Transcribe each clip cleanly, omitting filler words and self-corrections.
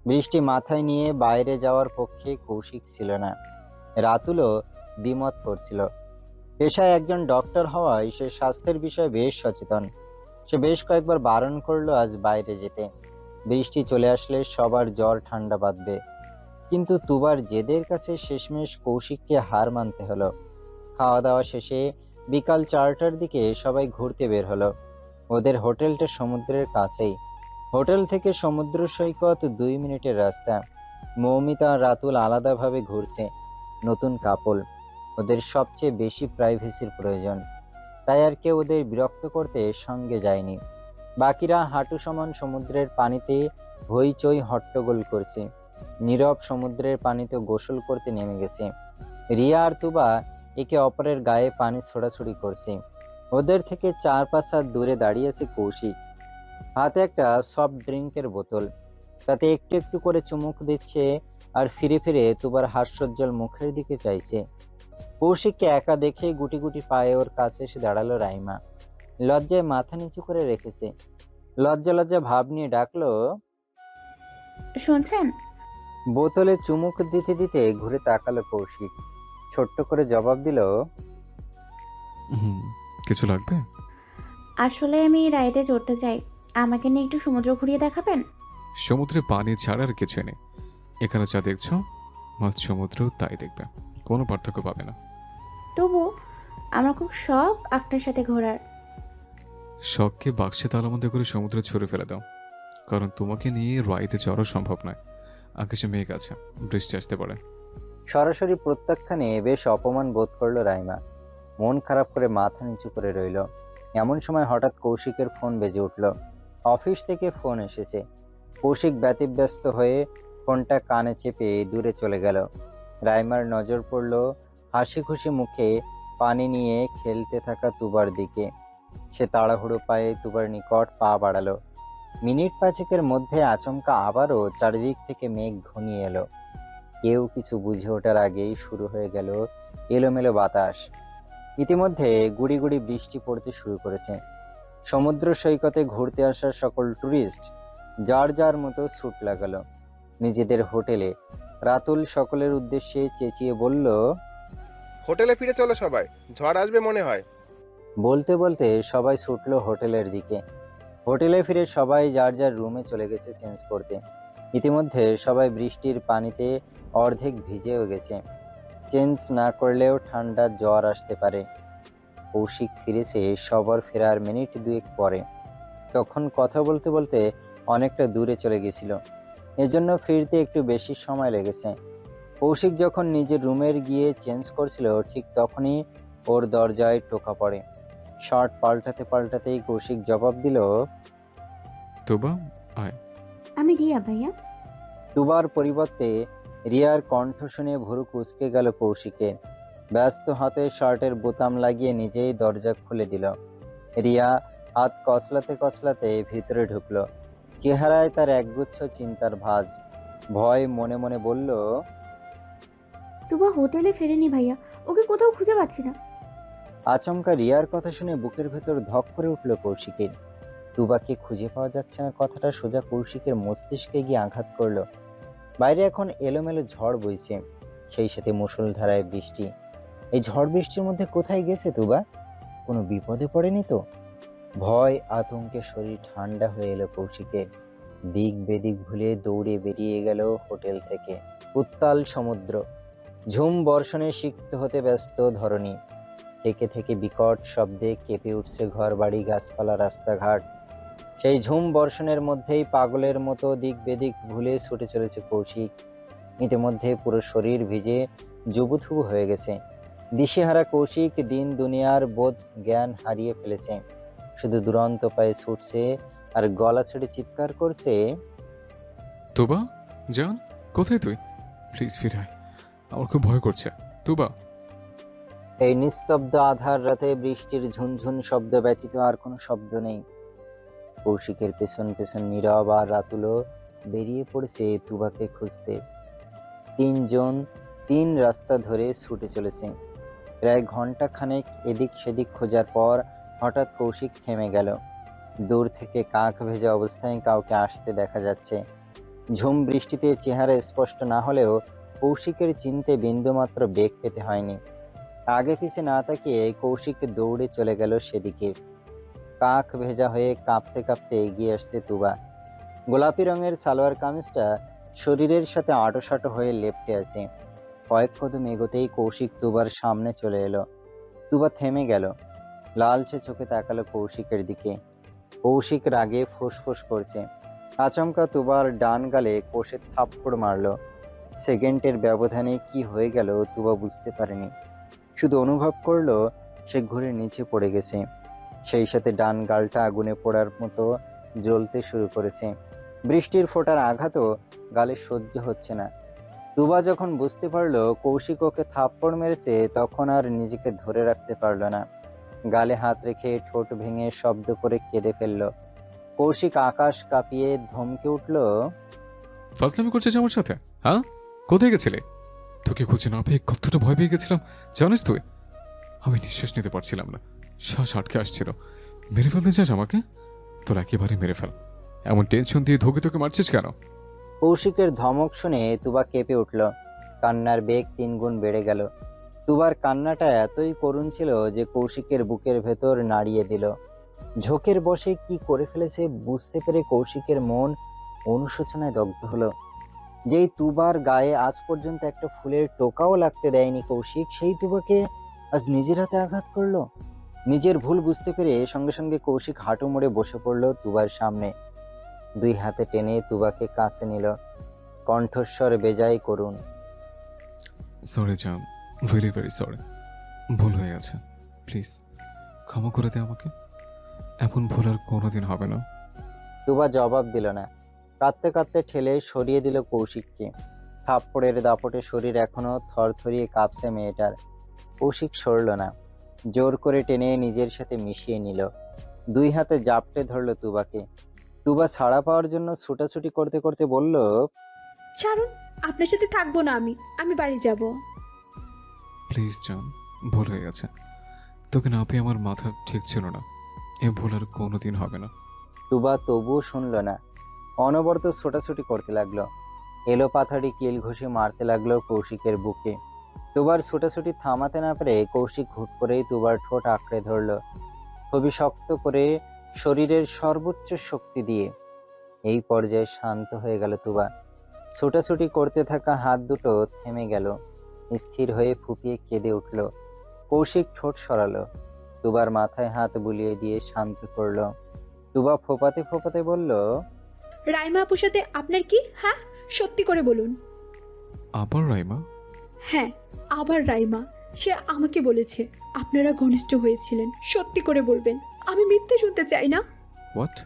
বৃষ্টি মাথায় নিয়ে বাইরে যাওয়ার পক্ষে কৌশিক ছিল না। রাতুলও দ্বিমত করছিল। পেশায় একজন ডক্টর হওয়ায় সে স্বাস্থ্যের বিষয়ে বেশ সচেতন। সে বেশ কয়েকবার বারণ করলো আজ বাইরে যেতে। বৃষ্টি চলে আসলে সবার জ্বর ঠান্ডা বাঁধবে। কিন্তু তুবার জেদের কাছে শেষমেশ কৌশিককে হার মানতে হলো। খাওয়া দাওয়া শেষে বিকাল 4টার দিকে সবাই ঘুরতে বের হলো। ওদের হোটেলটা সমুদ্রের কাছেই। হোটেল থেকে সমুদ্র সৈকত 2 মিনিটের রাস্তা। মৌমিতা আর রাতুল আলাদাভাবে ঘুরছে। নতুন কাপল, ওদের সবচেয়ে বেশি প্রাইভেসির প্রয়োজন। তাই আর কেউ ওদের বিরক্ত করতে সঙ্গে যায়নি। বাকিরা হাঁটু সমান সমুদ্রের পানিতে হইচই হট্টগোল করছে। নীরব সমুদ্রের পানিতে গোসল করতে নেমে গেছে। রিয়া আর তুবা একে অপরের গায়ে পানি ছোড়াছুড়ি করছে। ওদের থেকে 4-5 হাত দূরে দাঁড়িয়ে আছে কৌশিক, হাতে একটা সফট ড্রিঙ্কের বোতল। তাতে একটু একটু করে চুমুক দিচ্ছে আর ফিরে ফিরে তুবার হাস্যোজ্জ্বল মুখের দিকে চাইছে। কৌশিককে একা দেখে গুটি গুটি পায়ে ওর কাছে এসে দাঁড়ালো রাইমা। লজ্জায় মাথা নিচু করে রেখেছে। লজ্জা লজ্জা ভাব নিয়ে ডাকলো, শুনছেন? বোতলে চুমুক দিতে দিতে ঘুরে তাকালো কৌশিক। ছোট্ট করে জবাব দিল, হুম, কিছু লাগবে? আসলে আমি রাইডে চড়তে চাই, আমাকে নিয়ে একটু সমুদ্র ঘুরিয়ে দেখাবেন? সমুদ্রে পানি ছাড়া আর কিছু নেই। এখানে যা দেখছো মাছ সমুদ্রেও তাই দেখবে, কোনো পার্থক্য পাবে না। তবু আমার খুব শখ আপনার সাথে ঘোরার। শখকে বাক্সে তালাবন্ধ করে সমুদ্রে ছুঁড়ে ফেলে দাও, কারণ তোমাকে নিয়ে রাইডে যাওয়া সম্ভব নয়। আকাশে মেঘ আছে, বৃষ্টি আসতে পারে। সরাসরি প্রত্যাখ্যানে বেশ অপমান বোধ করলো রাইমা। মন খারাপ করে মাথা নিচু করে রইল। এমন সময় হঠাৎ কৌশিকের ফোন বেজে উঠল। অফিস থেকে ফোন এসেছে। কৌশিক ব্যতিব্যস্ত হয়ে ফোনটা কানে চেপে দূরে চলে গেল। রাইমার নজর পড়ল হাসি খুশি মুখে পানি নিয়ে খেলতে থাকা তুবার দিকে। সে তাড়াহুড়ো পায়ে তুবার নিকট পা বাড়ালো। মিনিট 5-এর মধ্যে আচমকা আবারও চারিদিক থেকে মেঘ ঘনিয়ে এলো। কেউ কিছু বুঝে ওঠার আগেই শুরু হয়ে গেল এলোমেলো বাতাস। ইতিমধ্যে গুড়ি গুড়ি বৃষ্টি পড়তে শুরু করেছে। সমুদ্র সৈকতে ঘুরতে আসা সকল টুরিস্ট যার যার মতো স্যুট লাগালো নিজেদের হোটেলে। রাতুল সকলের উদ্দেশ্যে চেঁচিয়ে বলল, হোটেলে ফিরে চলো সবাই, ঝড় আসবে মনে হয়। বলতে বলতে সবাই ছুটলো হোটেলের দিকে। হোটেলে ফিরে সবাই যার যার রুমে চলে গেছে চেঞ্জ করতে। ইতিমধ্যে সবাই বৃষ্টির পানিতে অর্ধেক ভিজেও গেছে। চেঞ্জ না করলেও ঠান্ডা জ্বর আসতে পারে। কৌশিক ফিরেছে সবার ফেরার মিনিট 2 পরে। তখন কথা বলতে বলতে অনেকটা দূরে চলে গেছিল, এজন্য ফিরতে একটু বেশি সময় লেগেছে। কৌশিক যখন নিজের রুমের গিয়ে চেঞ্জ করছিল ঠিক তখনই ওর দরজায় টোকা পড়ে। শার্ট পাল্টাতে পাল্টাতেই কৌশিক জবাব দিল, তোবা, আয়। আমি রিয়া ভাইয়া। তুবার পরিবর্তে রিয়ার কণ্ঠ শুনে ভুরু কুঁচকে গেল কৌশিকের। ব্যস্ত হাতে শার্টের বোতাম লাগিয়ে নিজেই দরজা খুলে দিল। রিয়া হাত কসলাতে কসলাতে ভিতরে ঢুকলো। চেহারায় তার একগুচ্ছ চিন্তার ভাঁজ। ভয় মনে মনে বলল, তুবা হোটেলে ফেরেনি ভাইয়া, ওকে কোথাও খুঁজে পাচ্ছি না। আচমকা রিয়ার কথা শুনে বুকের ভেতর ধক করে উঠল কৌশিকের। তুবাকে খুঁজে পাওয়া যাচ্ছে না কথাটা সোজা কৌশিকের মস্তিষ্কে গিয়ে আঘাত করলো। বাইরে এখন এলোমেলো ঝড় বইছে, সেই সাথে মুষলধারায় বৃষ্টি। এই ঝড় বৃষ্টির মধ্যে কোথায় গেছে তুবা? কোনো বিপদে পড়েনি তো? ভয় আতঙ্কে শরীর ঠান্ডা হয়ে এলো কৌশিকের। দিক বেদিক ভুলে দৌড়ে বেরিয়ে গেল হোটেল থেকে। উত্তাল সমুদ্র, ঝুম বর্ষণে সিক্ত হতে ব্যস্ত ধরণী। থেকে থেকে বিকট শব্দে কেঁপে উঠছে ঘরবাড়ি, গাছপালা, রাস্তাঘাট। সেই ঝুম বর্ষণের মধ্যেই পাগলের মতো দিক বেদিক ভুলে ছুটে চলেছে কৌশিক। ইতিমধ্যে পুরো শরীর ভিজে জুবুথুবু হয়ে গেছে। দিশেহারা কৌশিক দিন দুনিয়ার বোধ জ্ঞান হারিয়ে ফেলেছে। শুধু দুরন্ত পায়ে ছুটছে আর গলা ছেড়ে চিৎকার করছে, তোবা, জান, কোথায় তুই? প্লিজ ফিরে আয়, আমার খুব ভয় করছে। তোবা। এই নিস্তব্ধ আধার রাতে বৃষ্টির ঝুনঝুন শব্দ ব্যতীত আর কোনো শব্দ নেই। কৌশিকের পেছন পেছন নীরব আর রাতুলও বেরিয়ে পড়েছে তুবাকে খুঁজতে। 3 জন 3 রাস্তা ধরে ছুটে চলেছে। প্রায় ঘন্টা খানেক এদিক সেদিক খোঁজার পর হঠাৎ কৌশিক থেমে গেল। দূর থেকে কাক ভেজা অবস্থায় কাউকে আসতে দেখা যাচ্ছে। ঝুম বৃষ্টিতে চেহারা স্পষ্ট না হলেও কৌশিকের চিনতে বিন্দুমাত্র বেগ পেতে হয়নি। আগে পিছে না তাকিয়ে কৌশিক দৌড়ে চলে গেল সেদিকে। কাক ভেজা হয়ে কাঁপতে কাঁপতে এগিয়ে আসছে তুবা। গোলাপি রঙের সালোয়ার কামিজটা শরীরের সাথে আঁটোসাঁটো হয়ে লেপ্টে আছে। কয়েক কদম এগোতেই কৌশিক তুবার সামনে চলে এলো। তুবা থেমে গেল, লালচে চোখে তাকালো কৌশিকের দিকে। কৌশিক রাগে ফুসফুস করছে। আচমকা তুবার ডান গালে কষে থাপ্পড় মারল। সেকেন্ডের ব্যবধানে কি হয়ে গেল তুবা বুঝতে পারেনি, শুধু অনুভব করলো সে ঘুরে নিচে পড়ে গেছে। সেই সাথে ডান গালটা আগুনে পোড়ার মতো জ্বলতে শুরু করেছে। বৃষ্টির ফোঁটার আঘাতও গালে সহ্য হচ্ছে না। তুবা যখন বুঝতে পারলো কৌশিক ওকে থাপ্পড় মেরেছে, তখন আর নিজেকে ধরে রাখতে পারলো না। গালে হাত রেখে ঠোঁট ভেঙে শব্দ করে কেঁদে ফেলল। কৌশিক আকাশ কাঁপিয়ে ধমকে উঠল, ফাজলামি করছিস আমার সাথে? হ্যাঁ, কোথায় গেছিলে? তোকে খুঁজে না পেয়ে কতটা ভয় পেয়ে গেছিলাম জানিস তুই? আমি নিঃশ্বাস নিতে পারছিলাম না, শ্বাস আটকে আসছিল। মেরে ফেলতে চাস আমাকে? তোর একেবারে মেরে ফেল। এমন টেনশন দিয়ে ধোকে তোকে মারছিস কেন? কৌশিকের ধমক শুনে তুবা কেঁপে উঠল। কান্নার বেগ 3 গুণ বেড়ে গেল। তুবার কান্নাটা এতই করুণ ছিল যে কৌশিকের বুকের ভেতর নাড়িয়ে দিল। ঝোঁকের বশে কি করে ফেলেছে বুঝতে পেরে কৌশিকের মন অনুশোচনায় দগ্ধ হলো। যেই তুবার গায়ে আজ পর্যন্ত একটা ফুলের টোকাও লাগতে দেয়নি কৌশিক, সেই তুবাকে আজ নিজের হাতে আঘাত করলো। নিজের ভুল বুঝতে পেরে সঙ্গে সঙ্গে কৌশিক হাঁটু মুড়ে বসে পড়ল তুবার সামনে। 2 হাতে টেনে তুবাকে কাছে নিল, কণ্ঠস্বর বেজায় করুণ। সরি জান, ভেরি ভেরি সরি। ভুল হয়ে গেছে, প্লিজ ক্ষমা করে দে আমাকে। এমন ভুল আর কোনোদিন হবে না। তুবা জবাব দিল না, কাঁদতে কাঁদতে ঠেলে সরিয়ে দিল কৌশিককে। থাপ্পড়ের দাপটে শরীর এখনো থরথরিয়ে কাঁপছে মেয়েটার। কৌশিক সরল না, জোর করে টেনে নিজের সাথে মিশিয়ে নিল। 2 হাতে জাপটে ধরল তুবাকে। তুবা ছাড়া পাওয়ার জন্য ছুটাছুটি করতে করতে বলল, ছাড়ুন, আপনার সাথে থাকবো না। আমি বাড়ি যাব। প্লিজ জান, ভুল হয়ে গেছে। তোকে না পেয়ে আমার মাথা ঠিক ছিল না। এ ভুল আর কোনোদিন হবে না। তুবা তবুও শুনল না, অনবরত ছোটাছুটি করতে লাগলো। এলো পাথাড়ি কিল ঘুষি মারতে লাগলো কৌশিকের বুকে। তুবার ছোটাছুটি থামাতে না পেরে কৌশিক হুট করেই তুবার ঠোঁট আঁকড়ে ধরল, খুবই শক্ত করে, শরীরের সর্বোচ্চ শক্তি দিয়ে। এই পর্যায়ে শান্ত হয়ে গেল তুবা। ছোটাছুটি করতে থাকা হাত দুটো থেমে গেল, স্থির হয়ে ফুপিয়ে কেঁদে উঠল। কৌশিক ঠোঁট সরালো, তুবার মাথায় হাত বুলিয়ে দিয়ে শান্ত করলো। তুবা ফোপাতে ফোপাতে বলল, রাইমা আপুর সাথে আপনার কি? হ্যাঁ, সত্যি করে বলুন। আবার রাইমা? হ্যাঁ, আবার রাইমা। সে আমাকে বলেছে আপনারা ঘনিষ্ঠ হয়েছিলেন। সত্যি করে বলবেন, আমি মিথ্যে শুনতে চাই না। হোয়াট?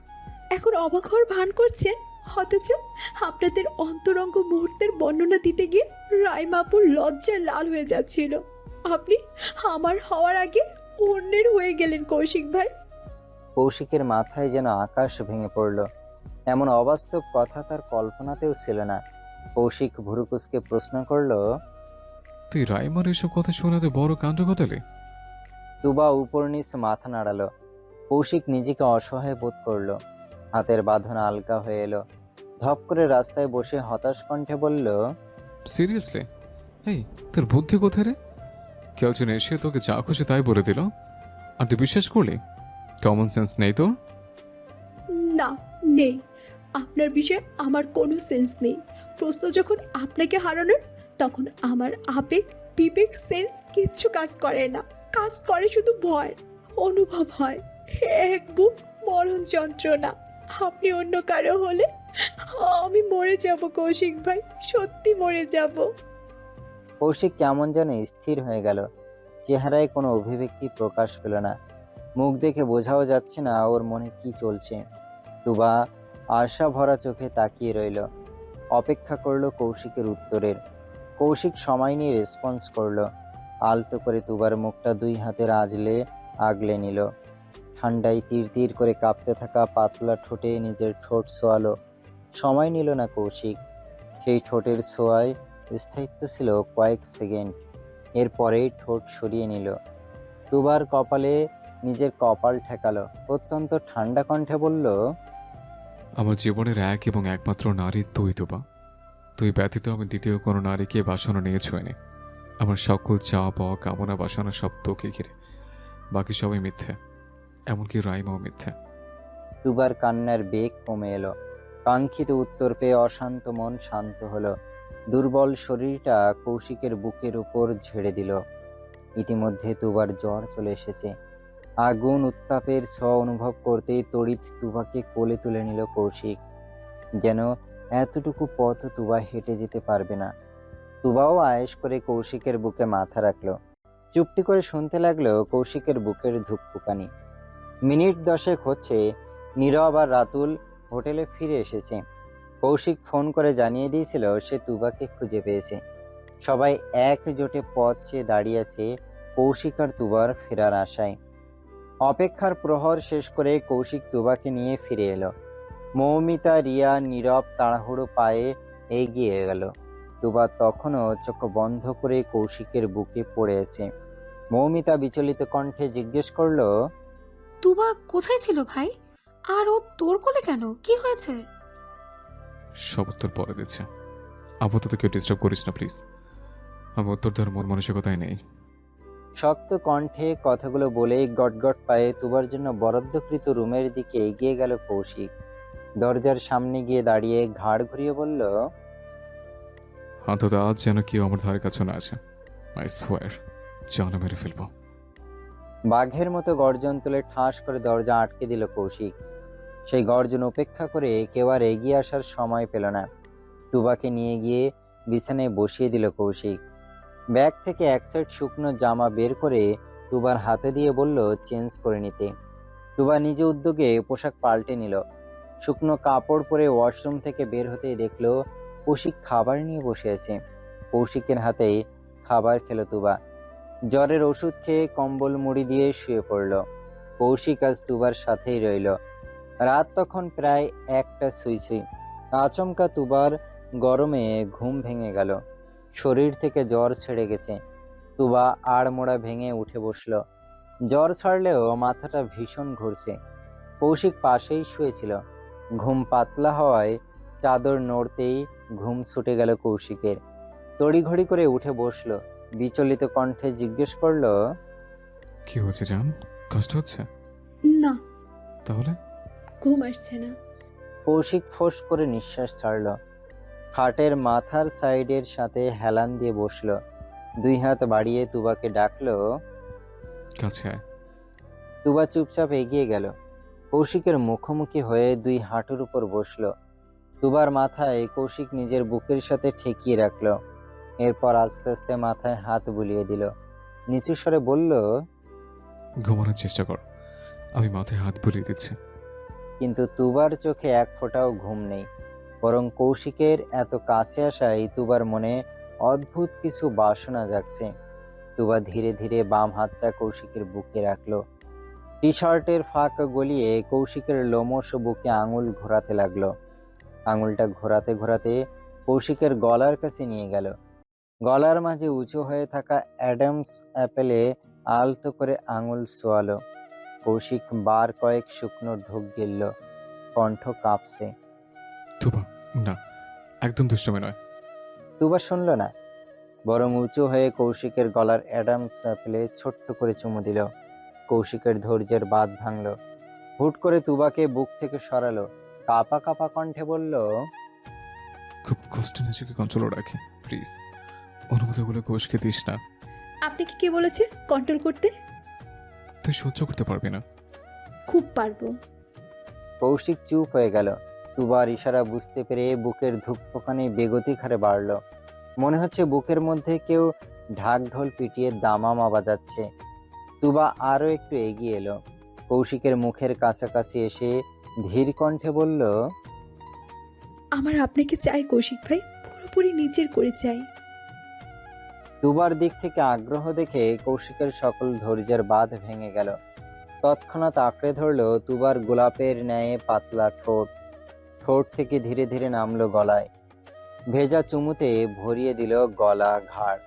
এখন অবাক হওয়ার ভান করছেন, অথচ আপনাদের অন্তরঙ্গ মুহূর্তের বর্ণনা দিতে গিয়ে রাইমা আপুর লজ্জায় লাল হয়ে যাচ্ছিল। আপনি আমার হওয়ার আগে অন্যের হয়ে গেলেন কৌশিক ভাই। কৌশিকের মাথায় যেন আকাশ ভেঙে পড়ল। এমন অবাস্তব কথা তার কল্পনাতেও ছিল না। কৌশিক ভুরুকুসকে প্রশ্ন করল, তুই রাইমার এসব কথা শোনাতে বড় কাণ্ড ঘটালি? তুবা উপর নিচ মাথা নাড়ালো। কৌশিক নিজেকে অসহায় বোধ করলো। হাতের বাঁধন আলগা হয়ে এলো। ধপ করে রাস্তায় বসে হতাশ কণ্ঠে বলল, সিরিয়াসলি? এই, তোর বুদ্ধি কোথায় রে? কেউ যেন এসে তোকে যা খুশি তাই বলে দিল, আর তুই বিশ্বাস করলি? কমন সেন্স নেই তোর? না, নেই। আপনার বিষয়ে আমার কোনো সেন্স নেই। প্রশ্ন যখন আপনাকে হারানোর, তখন আমার আবেগ, বিবেক, সেন্স কিচ্ছু কাজ করে না। কাজ করে শুধু ভয়। অনুভব হয় এক বুক মরণ যন্ত্রণা। আপনি অন্য কারো হলে আমি মরে যাব কৌশিক ভাই, সত্যি মরে যাব। কৌশিক কেমন যেন স্থির হয়ে গেল। চেহারায় কোনো অভিব্যক্তি প্রকাশ পেল না। মুখ দেখে বোঝাও যাচ্ছে না ওর মনে কি চলছে। তুবা আশা ভরা চোখে তাকিয়ে রইল, অপেক্ষা করলো কৌশিকের উত্তরের। কৌশিক সময় নিয়ে রেসপন্স করলো। আলতো করে তুবার মুখটা 2 হাতের আগলে নিল। ঠান্ডায় তীর তীর করে কাঁপতে থাকা পাতলা ঠোঁটে নিজের ঠোঁট ছোঁয়ালো। সময় নিল না কৌশিক। সেই ঠোঁটের ছোঁয়ায় স্থায়িত্ব ছিল কয়েক সেকেন্ড। এরপরেই ঠোঁট সরিয়ে নিল। তুবার কপালে নিজের কপাল ঠেকালো, অত্যন্ত ঠান্ডা কণ্ঠে বলল, আমার জীবনের এক এবং একমাত্র নারী তুই তুবা। তুই ব্যতীত আমি দ্বিতীয় কোনো নারীকে বাসনা নিয়ে ছুঁয়নি। আমার সকল চাওয়া পাওয়া কামনা বাসনা সব তোকে ঘিরে, বাকি সবাই মিথ্যে, এমনকি রাইমাও মিথ্যে। তুবার কান্নার বেগ কমে এলো। কাঙ্ক্ষিত উত্তর পেয়ে অশান্ত মন শান্ত হলো। দুর্বল শরীরটা কৌশিকের বুকের উপর ঝেড়ে দিল। ইতিমধ্যে তুবার জ্বর চলে এসেছে। আগুন উত্তাপের অনুভব করতেই তড়িৎ তুবাকে কোলে তুলে নিল কৌশিক। যেন এতটুকু পথ তুবা হেঁটে যেতে পারবে না। তুবাও আয়েশ করে কৌশিকের বুকে মাথা রাখলো। চুপটি করে শুনতে লাগলো কৌশিকের বুকের ধুকপুকানি। মিনিট 10 হচ্ছে নীরব আর রাতুল হোটেলে ফিরে এসেছে। কৌশিক ফোন করে জানিয়ে দিয়েছিল সে তুবাকে খুঁজে পেয়েছে। সবাই একজোটে পথ চেয়ে দাঁড়িয়ে আছে কৌশিক আর তুবার ফেরার আশায়। অপেক্ষার প্রহর শেষ করে কৌশিক তুবাকে নিয়ে ফিরে এলো। মৌমিতা, রিয়া, নীরব তাড়াহুড়ো পায়ে এগিয়ে গেল। তুবা তখনও চোখ বন্ধ করে কৌশিকের বুকে পড়ে আছে। মৌমিতা বিচলিত কণ্ঠে জিজ্ঞেস করলো, তুবা কোথায় ছিল ভাই? আর ও তোর কোলে কেন? কি হয়েছে? সব উত্তর পরে দিচ্ছে, আপাতত কেউ ডিস্টার্ব করিস না প্লিজ। আমি উত্তর দেওয়ার মন মানসিকতায় নেই। শক্ত কণ্ঠে কথাগুলো বলেই গটগট পায়ে তুবার জন্য বরাদ্দকৃত রুমের দিকে এগিয়ে গেল কৌশিক। দরজার সামনে গিয়ে দাঁড়িয়ে ঘাড় ঘুরিয়ে বলল, অন্তত আজ যেন কেউ আমার ধারে কাছে না আছে। আই সোয়ার, জানা মেরে ফেলবো। বাঘের মতো গর্জন তুলে ঠাস করে দরজা আটকে দিল কৌশিক। সেই গর্জন উপেক্ষা করে কেউ আর এগিয়ে আসার সময় পেল না। তুবাকে নিয়ে গিয়ে বিছানায় বসিয়ে দিল কৌশিক। ব্যাগ থেকে এক সেট শুকনো জামা বের করে তুবার হাতে দিয়ে বলল চেঞ্জ করে নিতে। তুবা নিজে উদ্যোগে পোশাক পাল্টে নিল। শুকনো কাপড় পরে ওয়াশরুম থেকে বের হতেই দেখলো কৌশিক খাবার নিয়ে বসে আছে। কৌশিকের হাতে খাবার খেলো তুবা। জ্বরের ওষুধ খেয়ে কম্বল মুড়ি দিয়ে শুয়ে পড়ল। কৌশিক আজ তুবার সাথেই রইল। রাত তখন প্রায় 1টা ছুঁই ছুঁই। আচমকা তুবার গরমে ঘুম ভেঙে গেল। শরীর থেকে জ্বর ছেড়ে গেছে। তুবা আড়মোড়া ভেঙে উঠে বসল। জ্বর ছাড়লেও মাথাটা ভীষণ ঘুরছে। কৌশিক পাশেই শুয়েছিল। ঘুম পাতলা হওয়ায় চাদর নড়তেই ঘুম ছুটে গেল কৌশিকের। তড়িঘড়ি করে উঠে বসলো। বিচলিত কণ্ঠে জিজ্ঞেস করলো, কি হচ্ছে জান? কষ্ট হচ্ছে? না, তাহলে ঘুম আসছে না। কৌশিক ফোঁস করে নিঃশ্বাস ছাড়ল। খাটের মাথার সাইডের সাথে হেলান দিয়ে বসলো। 2 হাত বাড়িয়ে তুবাকে ডাকলো। কাছে আয়। তুবা চুপচাপ এগিয়ে গেল। কৌশিকের মুখোমুখি হয়ে 2 হাঁটুর উপর বসলো। তুবার মাথায় কৌশিক নিজের বুকের সাথে ঠেকিয়ে রাখলো। এরপর আস্তে আস্তে মাথায় হাত বুলিয়ে দিল। নিচু স্বরে বলল, ঘুমানোর চেষ্টা কর, আমি মাথায় হাত বুলিয়ে দিচ্ছি। কিন্তু তুবার চোখে এক ফোঁটাও ঘুম নেই। বরং কৌশিকের এত কাছে আসায় তুবার মনে অদ্ভুত কিছু বাসনা জাগছে। তুবা ধীরে ধীরে বাম হাতটা কৌশিকের বুকে রাখলো। টি শার্টের ফাঁক গলিয়ে কৌশিকের লোমশ বুকে আঙুল ঘোরাতে লাগলো। আঙুলটা ঘোরাতে ঘোরাতে কৌশিকের গলার কাছে নিয়ে গেল। গলার মাঝে উঁচু হয়ে থাকা অ্যাডামস অ্যাপেলে আলতো করে আঙুল ছোয়ালো। কৌশিক বার কয়েক শুকনো ঢোক গিলল। কণ্ঠ কাঁপছে। তুবা, না, একদম দুষ্টমি নয়। তুবা শুনল না, বরং উঁচু হয়ে কৌশিকের গলার অ্যাডামস অ্যাপেলে ছোট্ট করে চুমু দিল। কৌশিকের ধৈর্যের বাঁধ ভাঙল। হুট করে তুবাকে বুক থেকে সরালো। কাঁপা কাঁপা কণ্ঠে বলল, খুব কষ্ট নিজেকে কন্ট্রোল রাখি প্লিজ। অনুমতিগুলো কোষকে দিস না। আপনাকে কে বলেছে কন্ট্রোল করতে? তুই সহ্য করতে পারবি না। খুব পারবো। কৌশিক চুপ হয়ে গেল। তুবার ইশারা বুঝতে পেরে বুকের ধুকপুকানি বেগতিক হারে বাড়ল। মনে হচ্ছে বুকের মধ্যে কেউ ঢাক ঢোল পিটিয়ে দামামা বাজাচ্ছে। তুবা আরো একটু এগিয়ে এলো। কৌশিকের মুখের কাছাকাছি এসে ধীর কণ্ঠে বলল, আমার আপনাকে চাই কৌশিক ভাই, পুরোপুরি নিজের করে চাই। তুবার দিক থেকে আগ্রহ দেখে কৌশিকের সকল ধৈর্যের বাঁধ ভেঙে গেল। তৎক্ষণাৎ আঁকড়ে ধরল তুবার গোলাপের ন্যায় পাতলা ঠোঁট। ঠোঁট থেকে ধীরে ধীরে নামলো গলায়। ভেজা চুমুতে ভরিয়ে দিল গলা, ঘাড়।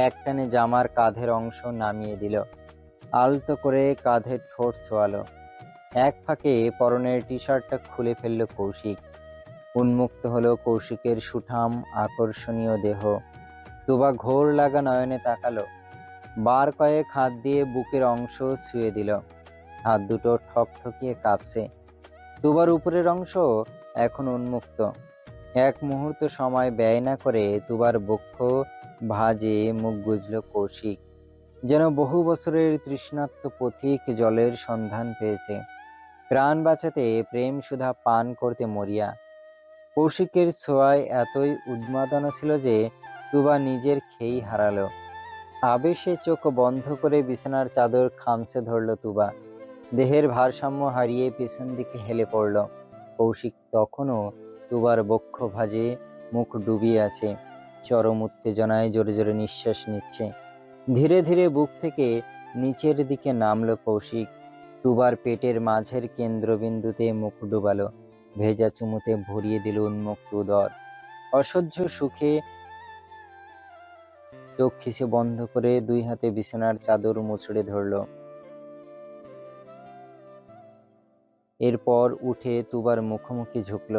একটানে জামার কাঁধের অংশ নামিয়ে দিল। আলতো করে কাঁধে ঠোঁট ছোয়ালো। এক ফাঁকে পরনের টি শার্টটা খুলে ফেলল কৌশিক। উন্মুক্ত হলো কৌশিকের সুঠাম আকর্ষণীয় দেহ। তুবা ঘোর লাগা নয়নে তাকালো। বার কয়েক হাত দিয়ে বুকের অংশ ছুঁয়ে দিল। হাত দুটো ঠকঠকিয়ে কাঁপছে। তুবার উপরের অংশ এখন উন্মুক্ত। এক মুহূর্ত সময় ব্যয় না করে তুবার বক্ষ ভাঁজে মুখ গুজল কৌশিক। যেন বহু বছরের তৃষ্ণার্ত পথিক জলের সন্ধান পেয়েছে। প্রাণ বাঁচাতে প্রেম সুধা পান করতে মরিয়া। কৌশিকের ছোঁয়ায় এতই উন্মাদনা ছিল যে তুবা নিজের খেই হারালো। আবেশে চোখ বন্ধ করে বিছানার চাদর খামছে ধরল তুবা। দেহের ভারসাম্য হারিয়ে পিছন দিকে হেলে পড়ল। কৌশিক তখনও তুবার বক্ষ ভাঁজে মুখ ডুবিয়ে আছে। চরম উত্তেজনায় জোরে জোরে নিঃশ্বাস নিচ্ছে। ধীরে ধীরে বুক থেকে নিচের দিকে নামলো কৌশিক। তুবার পেটের মাঝের কেন্দ্রবিন্দুতে মুখ ডুবালো। ভেজা চুমুতে ভরিয়ে দিল উন্মুক্ত উদর। অসহ্য সুখে চোখ খিসে বন্ধ করে দুই হাতে বিছানার চাদর মুচড়ে ধরল। এরপর উঠে তুবার মুখোমুখি ঝুঁকল।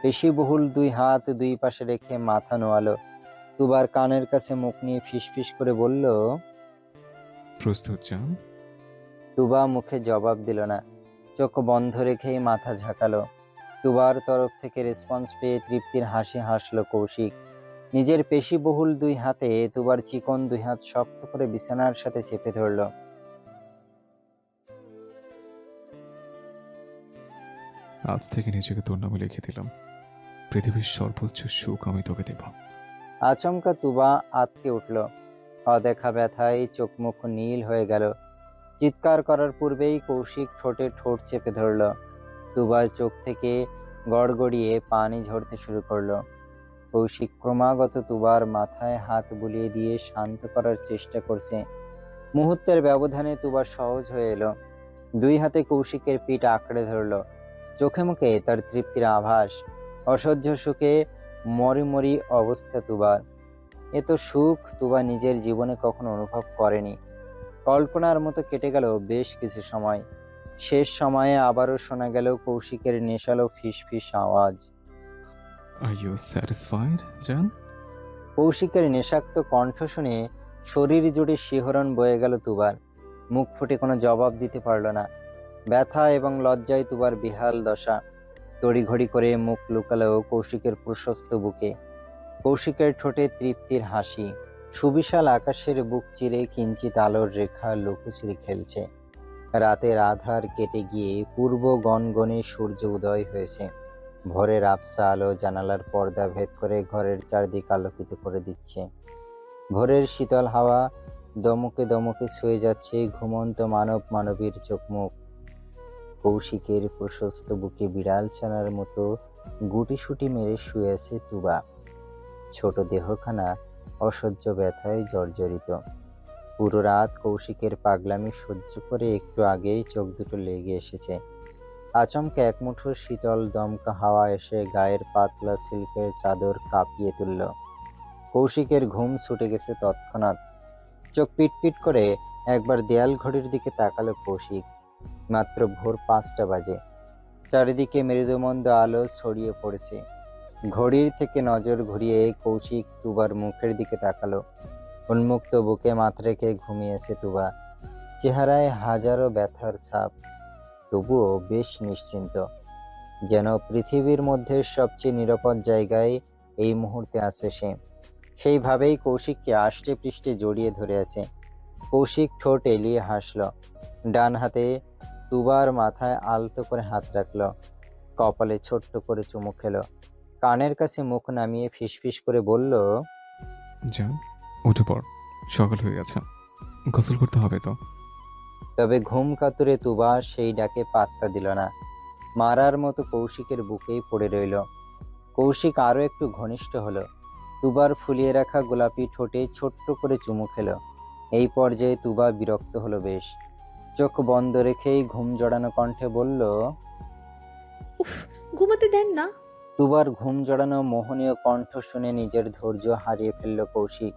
পেশিবহুল দুই হাত দুই পাশে রেখে মাথা নোয়ালো। তুবার কানের কাছে মুখ নিয়ে ফিসফিস করে বলল, প্রস্তুত জান? তুবা মুখে জবাব দিল না। চোখ বন্ধ রেখেই মাথা ঝাঁকালো। তুবার তরফ থেকে রেসপন্স পেয়ে তৃপ্তির হাসি হাসলো কৌশিক। নিজের পেশিবহুল দুই হাতে তুবার চিকন দুই হাত শক্ত করে বিছানার সাথে চেপে ধরল। আজ থেকে নিজেকে তোর নামে লিখে দিলাম। পৃথিবীর সর্বোচ্চ সুখ আমি তোকে দেব। আচমকা তুবা আঁতকে উঠল। অদেখা ব্যথায় চোখ মুখ নীল হয়ে গেল। চিৎকার করার পূর্বেই কৌশিক ঠোঁটে ঠোঁট চেপে ধরল। তুবার চোখ থেকে গড়গড়িয়ে পানি ঝরতে শুরু করলো। কৌশিক ক্রমাগত তুবার মাথায় হাত বুলিয়ে দিয়ে শান্ত করার চেষ্টা করছে। মুহূর্তের ব্যবধানে তুবা সহজ হয়ে এলো। দুই হাতে কৌশিকের পিঠ আঁকড়ে ধরল। চোখে মুখে তার তৃপ্তির আভাস। অসহ্য সুখে মরি অবস্থা তুবার। এত সুখ তুবা নিজের জীবনে কখনো অনুভব করেনি। কল্পনার মতো কেটে গেল বেশ কিছু সময়। শেষ সময়ে আবারও শোনা গেল কৌশিকের নেশালো ফিসফিস আওয়াজ। আর ইউ স্যাটিসফাইড জান? কৌশিকের নেশাক্ত কণ্ঠ শুনে শরীর জুড়ে শিহরণ বয়ে গেল তুবার। মুখ ফুটে কোনো জবাব দিতে পারল না। ব্যথা এবং লজ্জায় তুবার বিহাল দশা। তড়িঘড়ি করে মুখ লুকালো কৌশিকের প্রশস্ত বুকে। কৌশিকের ঠোঁটে তৃপ্তির হাসি। সুবিশাল আকাশের বুক চিরে কিঞ্চিত আলোর রেখা লুকোচুরি খেলছে। রাতের আধার কেটে গিয়ে পূর্ব গনগনে সূর্য উদয় হয়েছে। ভোরের আবসা আলো জানালার পর্দা ভেদ করে ঘরের চারদিক আলোকিত করে দিচ্ছে। ভোরের শীতল হাওয়া দমকে দমকে ছুঁয়ে যাচ্ছে ঘুমন্ত মানব মানবীর চোখ মুখ। কৌশিকের প্রশস্ত বুকে বিড়াল ছানার মতো গুটিসুটি মেরে শুয়ে আছে তুবা। ছোট দেহখানা অসহ্য ব্যথায় জর্জরিত। পুরো রাত কৌশিকের পাগলামি সহ্য করে একটু আগেই চোখ দুটো লেগে এসেছে। আচমকা এক মুঠো শীতল দমকা হাওয়া এসে গায়ের পাতলা সিল্কের চাদর কাঁপিয়ে তুলল। কৌশিকের ঘুম ছুটে গেছে তৎক্ষণাৎ। চোখ পিটপিট করে একবার দেয়াল ঘড়ির দিকে তাকালো কৌশিক। মাত্র ভোর 5টা বাজে। চারিদিকে মৃদুমন্দ আলো ছড়িয়ে পড়েছে। ঘড়ির থেকে নজর ঘুরিয়ে কৌশিক তুবার মুখের দিকে তাকালো। উন্মুক্ত বুকে মাথা রেখে ঘুমিয়েছে তুবা। চেহারায় হাজারো ব্যথার ছাপ, তবুও বেশ নিশ্চিন্ত। যেন পৃথিবীর মধ্যে সবচেয়ে নিরাপদ জায়গায় এই মুহূর্তে আছে সে। সেইভাবেই কৌশিককে আষ্টে পৃষ্ঠে জড়িয়ে ধরে আছে। কৌশিক ঠোঁট এলিয়ে হাসল। ডান হাতে তুবার মাথায় আলতো করে হাত রাখল। কপালে ছোট্ট করে চুমু খেলো। কানের কাছে মুখ নামিয়ে ফিসফিস করে বলল, জান উঠে পড়, সকাল হয়ে গেছে, গোসল করতে হবে তো। তবে ঘুম কাতুরে তুবা সেই ডাকে পাত্তা দিল না। মারার মতো কৌশিকের বুকেই পড়ে রইল। কৌশিক আরো একটু ঘনিষ্ঠ হলো। তুবার ফুলিয়ে রাখা গোলাপি ঠোঁটে ছোট্ট করে চুমু খেলো। এই পর্যায়ে তুবা বিরক্ত হলো বেশ। চোখ বন্ধ রেখেই ঘুম জড়ানো কণ্ঠে বলল, উফ, ঘুমাতে দেন না। তুবার ঘুম জড়ানো মোহনীয় কণ্ঠ শুনে নিজের ধৈর্য হারিয়ে ফেলল কৌশিক।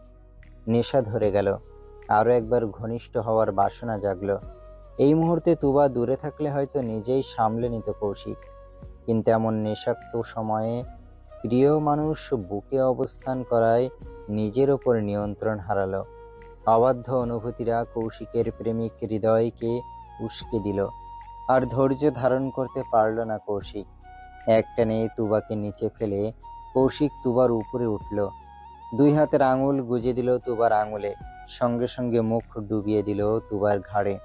নেশা ধরে গেল। আরো একবার ঘনিষ্ঠ হওয়ার বাসনা জাগলো। এই মুহূর্তে তুবা দূরে থাকলে হয়তো নিজেই সামলে নিত কৌশিক, কিন্তু এমন নেশাক্ত সময়ে প্রিয় মানুষ বুকে অবস্থান করায় নিজের ওপর নিয়ন্ত্রণ হারালো। অবাধ্য অনুভূতিরা কৌশিকের প্রেমিক হৃদয়কে উস্কে দিল। আর ধৈর্য ধারণ করতে পারল না কৌশিক। একটানে তুবাকে নিচে ফেলে কৌশিক তুবার উপরে উঠল। দুই হাতের আঙুল গুজে দিল তুবার আঙুলে, সঙ্গে সঙ্গে মুখ ডুবিয়ে দিল তুবার ঘাড়ে।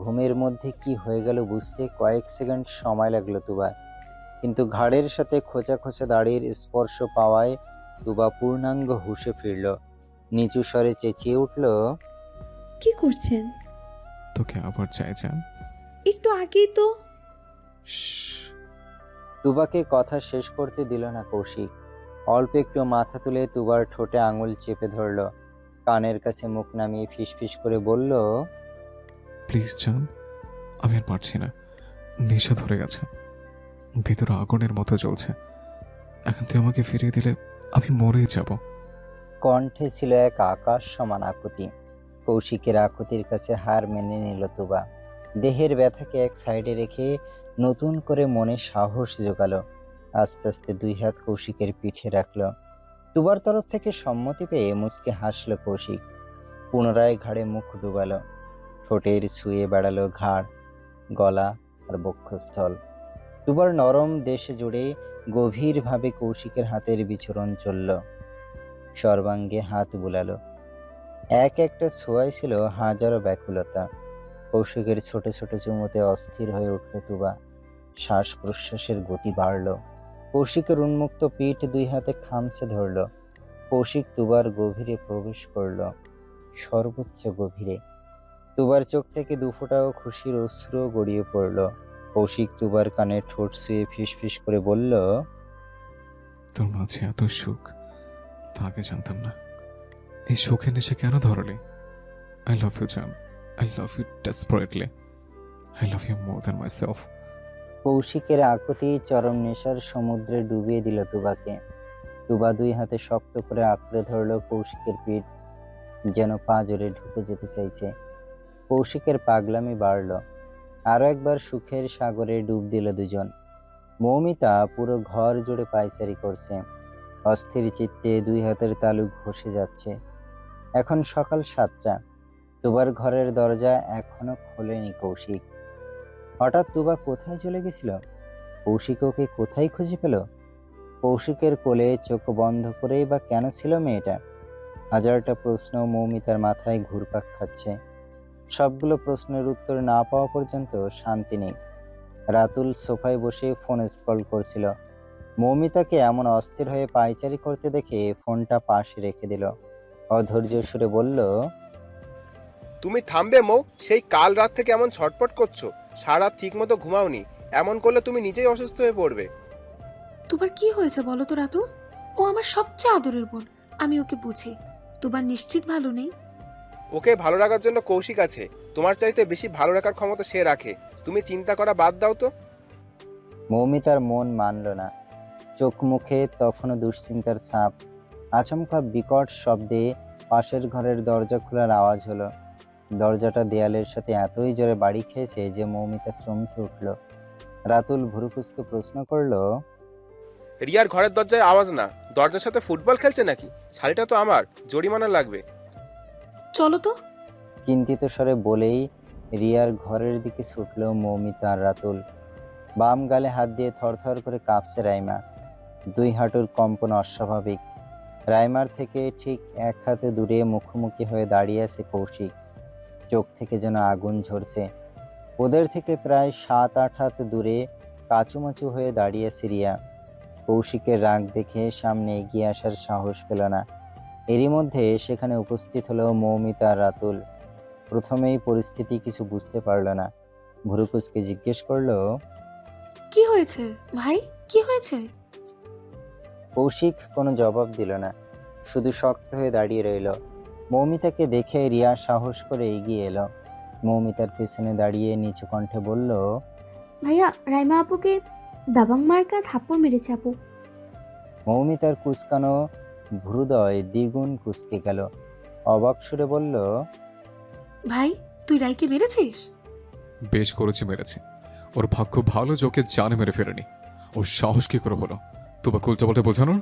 ঘুমের মধ্যে কি হয়ে গেল বুঝতে কয়েক সেকেন্ড সময় লাগলো তুবার, কিন্তু ঘাড়ের সাথে খোঁচা খোঁচা দাড়ির স্পর্শ পাওয়ায় তুবা পূর্ণাঙ্গ হুঁশে ফিরল। নিচু স্বরে চেঁচিয়ে উঠল, কি করছেন? তোকে আবার চাই জান। একটু আগেই তো। শ্শ্। তুবাকে কথা শেষ করতে দিল না কৌশিক। অল্প একটু মাথা তুলে তুবার ঠোঁটে আঙুল চেপে ধরল, কানের কাছে মুখ নামিয়ে ফিসফিস করে বলল, প্লিজ জান, আমি আর পারছি না। নেশা ধরে গেছে, ভেতরে আগুনের মতো জ্বলছে। এখন তুই আমাকে ফিরিয়ে দিলে আমি মরেই যাব। কণ্ঠে ছিল এক আকাশ সমান আকুতি। কৌশিকের আকুতির কাছে হার মেনে নিল তুবা। দেহের ব্যথাকে এক সাইডে রেখে নতুন করে মনে সাহস জোগালো। আস্তে আস্তে দুই হাত কৌশিকের পিঠে রাখল। তুবার তরফ থেকে সম্মতি পেয়ে মুচকে হাসল কৌশিক। পুনরায় ঘাড়ে মুখ ডুবালো, ঠোঁটের ছুঁয়ে বেড়ালো ঘাড়, গলা আর বক্ষস্থল। তুবার নরম দেশ জুড়ে গভীরভাবে কৌশিকের হাতের বিচরণ চলল। সর্বাঙ্গে হাত বুলালো। এক একটা ছোঁয়ায় ছিল হাজারো ব্যাকুলতা। কৌশিকের ছোট ছোট চুমুতে অস্থির হয়ে উঠল তুবা। শ্বাস প্রশ্বাসের গতি বাড়ল। কৌশিকের উন্মুক্ত পিঠ দুই হাতে খামচে ধরল। কৌশিক তুবার গভীরে প্রবেশ করল, সর্বোচ্চ গভীরে। তুবার চোখ থেকে দুফোঁটাও খুশির অশ্রু গড়িয়ে পড়ল। কৌশিক তুবার কানে ঠোঁট ছুঁয়ে ফিসফিস করে বলল, তোর মাঝে এত সুখ, তা আগে জানতাম না। এই সুখের নেশে কেন ধরলে? আই লাভ ইউ জান, I love you desperately, I love you more than myself. কৌশিকের আকুতি চরম নেশার সমুদ্রে ডুবিয়ে দিল তুবাকে। তুবা দুই হাতে শক্ত করে আঁকড়ে ধরল কৌশিকের পিঠ, যেন পা জোরে ঢুকে যেতে চাইছে। কৌশিকের পাগলামি বাড়ল। আরো একবার সুখের সাগরে ডুব দিল দুজন। মৌমিতা পুরো ঘর জুড়ে পায়চারি করছে, অস্থির চিত্তে দুই হাতের তালু ঘষে যাচ্ছে। এখন সকাল 7টা। তুবার ঘরের দরজা এখনো খোলেনি কৌশিক। হঠাৎ তুবা কোথায় চলে গেছিল? কৌশিক ওকে কোথায় খুঁজে পেল? কৌশিকের কোলে চোখ বন্ধ করেই বা কেন ছিল মেয়েটা? হাজারটা প্রশ্ন মৌমিতার মাথায় ঘুরপাক খাচ্ছে। সবগুলো প্রশ্নের উত্তর না পাওয়া পর্যন্ত শান্তি নেই। রাতুল সোফায় বসে ফোন স্ক্রল করছিল। মৌমিতাকে এমন অস্থির হয়ে পায়চারি করতে দেখে ফোনটা পাশে রেখে দিল। অধৈর্য সুরে বলল, তুমি থামবে মৌ? সেই কাল রাত থেকে এমন ছটপট করছো, সারা রাত ঠিক মতো ঘুমাওনি। এমন করলে তুমি নিজেই অসুস্থ হয়ে পড়বে। তোমার কি হয়েছে বলো তো রাতু? ও আমার সবচেয়ে আদরের বোন, আমি ওকে বুঝি। তোমার নিশ্চিত ভালো নেই? ওকে ভালো রাখার জন্য কৌশিক আছে। তোমার চাইতে বেশি ভালো রাখার ক্ষমতা সে রাখে। তুমি চিন্তা করা বাদ দাও তো। মৌমিতার মন মানল না। চোখ মুখে তখনও দুশ্চিন্তার ছাপ। আচমকা বিকট শব্দে পাশের ঘরের দরজা খোলার আওয়াজ হলো। দরজাটা দেয়ালের সাথে এতই জোরে বাড়ি খেয়েছে যে মৌমিতা চমকে উঠল। রাতুল ভুরুকুচকে প্রশ্ন করলো, রিয়ার ঘরের দরজায় আওয়াজ না, দরজার সাথে ফুটবল খেলছে নাকি? শাড়িটা তো আমার, জরিমানা লাগবে। চলো তো। চিন্তিত স্বরে বলেই রিয়ার ঘরের দিকে ছুটল মৌমিতা আর রাতুল। বাম গালে হাত দিয়ে থরথর করে কাঁপছে রাইমা। দুই হাঁটুর কম্পন অস্বাভাবিক। রাইমার থেকে ঠিক এক হাতে দূরে মুখোমুখি হয়ে দাঁড়িয়ে আছে কৌশিক। চোখ থেকে যেন আগুন ঝরছে। ওদের থেকে প্রায় 7-8 হাত দূরে কাচুমাচু হয়ে দাঁড়িয়ে আছে রিয়া। কৌশিকের রাগ দেখে সামনে এগিয়ে আসার সাহস পেল না। এরই মধ্যে সেখানে উপস্থিত হলো মৌমিতা আর রাতুল। প্রথমেই পরিস্থিতি কিছু বুঝতে পারল না। ভুরুকুচকে জিজ্ঞেস করলো, কি হয়েছে ভাই, কি হয়েছে? কৌশিক কোনো জবাব দিল না, শুধু শক্ত হয়ে দাঁড়িয়ে রইল। মৌমিতাকে দেখে রিয়া সাহস করে এগিয়ে এলো। মৌমিতার পেছনে দাঁড়িয়ে নিচু কণ্ঠে বলল, ভাইয়া, রাইমা আপুকে দাবাং মার্কা থাপ্পড় মেরেছে আপু। মৌমিতার কুচকানো ভ্রুদয় দ্বিগুণ কুচকে গেল। অবাক সুরে বলল, ভাই, তুই রাইকে মেরেছিস? বেশ করেছি, মেরেছি। ওর ভাগ্য ভালো যে ওকে জানে মেরে ফেরেনি। ওর সাহস কি করে হলো তোমাকে উল্টাপাল্টা বোঝানোর?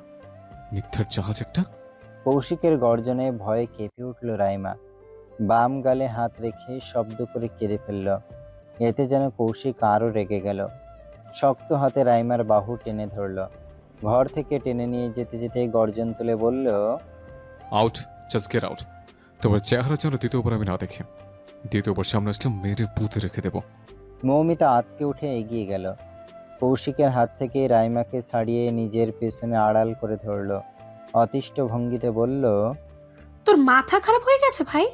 মিথ্যার জাহাজ একটা। কৌশিকের গর্জনে ভয়ে কেঁপে উঠল রাইমা। বাম গালে হাত রেখে শব্দ করে কেঁদে ফেলল। এতে যেন কৌশিক আরো রেগে গেল। শক্ত হাতে রাইমার বাহু টেনে ধরল। ঘর থেকে টেনে নিয়ে যেতে যেতে গর্জন তুলে বলল, আউট, জাস্ট গেট আউট। তোমার চেহারা যেন দ্বিতীয়বার আমি না দেখি। দ্বিতীয়বার সামনে আসলে মেরে পুঁতে রেখে দেবো। মৌমিতা আঁতকে উঠে এগিয়ে গেল। কৌশিকের হাত থেকে রাইমাকে ছাড়িয়ে নিজের পেছনে আড়াল করে ধরল। অতিষ্ঠ ভঙ্গিতে বলল, তোর মাথা খারাপ হয়ে গেছে ভাই?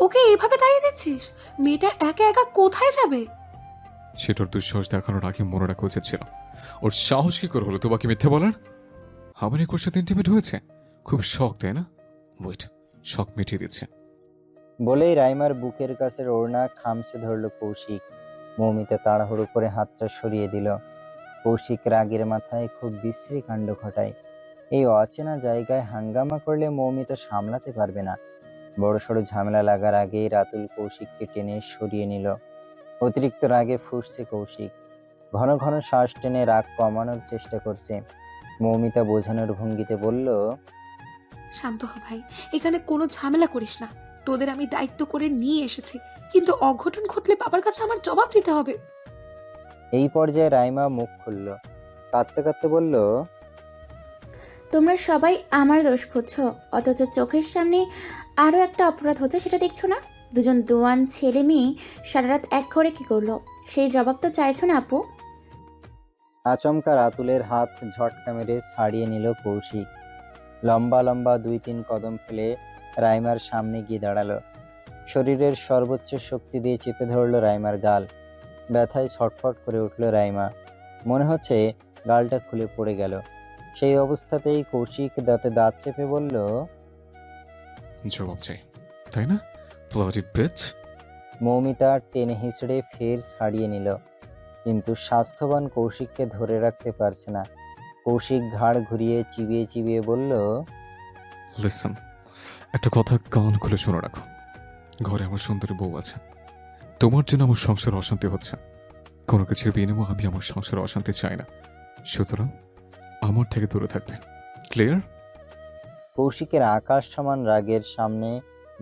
ওকে এইভাবে দাঁড়িয়ে দিচ্ছিস? মেয়েটা একা একা কোথায় যাবে? সেটার দুঃসাহস দেখানোর আগে মনে রাখা উচিত ছিল। ওর সাহস কি করে হলো তোমাকে মিথ্যে বলার? আমার ওর সাথে ইন্টিমেট হয়েছে। খুব শখ, তাই না? ওয়েট, শখ মিটিয়ে দিচ্ছে। বলেই রাইমার বুকের কাছে ওড়না খামচে ধরল কৌশিক। মৌমিতা তাড়াহুড়ো করে হাতটা সরিয়ে দিল। কৌশিক রাগের মাথায় খুব বিশ্রী কাণ্ড ঘটায়। এই অচেনা জায়গায় হাঙ্গামা করলে মৌমিতা সামলাতে পারবে না। বড়সড় ঝামেলা লাগার আগেই রাতুল কৌশিককে টেনে সরিয়ে নিল। অতিরিক্ত রাগে ফুঁসছে কৌশিক। ঘন ঘন শ্বাস টেনে রাগ কমানোর চেষ্টা করছে। মৌমিতা বোঝানোর ভঙ্গিতে বলল, শান্ত হ ভাই, এখানে কোনো ঝামেলা করিস না। তোদের আমি দায়িত্ব করে নিয়ে এসেছি, কিন্তু অঘটন ঘটলে বাবার কাছে আমার জবাব দিতে হবে। এই পর্যায়ে রাইমা মুখ খুলল। কাঁদতে কাঁদতে বলল, তোমরা সবাই আমার দোষ খুঁজছো, অথচ চোখের সামনে আরও একটা অপরাধ হচ্ছে, সেটা দেখছো না? দুজন দোয়ান ছেলে মেয়ে সারা রাত এক ঘরে কি করলো, সেই জবাব তো চাইছো না আপু? আচমকা রাতুলের হাত ঝটকা মেরে ছাড়িয়ে নিল কৌশিক। লম্বা লম্বা 2-3 কদম ফেলে রাইমার সামনে গিয়ে দাঁড়ালো। শরীরের সর্বোচ্চ শক্তি দিয়ে চেপে ধরল রাইমার গাল। ব্যথায় ছটফট করে উঠল রাইমা। মনে হচ্ছে গালটা খুলে পড়ে গেল। সেই অবস্থাতেই কৌশিক দাঁতে দাঁত চেপে বলল, জবাব চাই, তাই না? Bloody beach. মৌমিতা টেনে হিঁচড়ে ফের ছাড়িয়ে নিল, কিন্তু স্বাস্থ্যবান কৌশিককে ধরে রাখতে পারছে না। কৌশিক ঘাড় ঘুরিয়ে চিবিয়ে চিবিয়ে বলল, লিসন, একটা কথা কান খুলে শুনে রাখো। ঘরে আমার সুন্দরী বউ আছে। তোমার জন্য আমার সংসার অশান্তি হচ্ছে। কোনো কিছুর বিনিময়ে আমি আমার সংসার অশান্তি চাই না। সুতরাং আমার থেকে দূরে থাকবে। ক্লিয়ার? কৌশিকের আকাশ সমান রাগের সামনে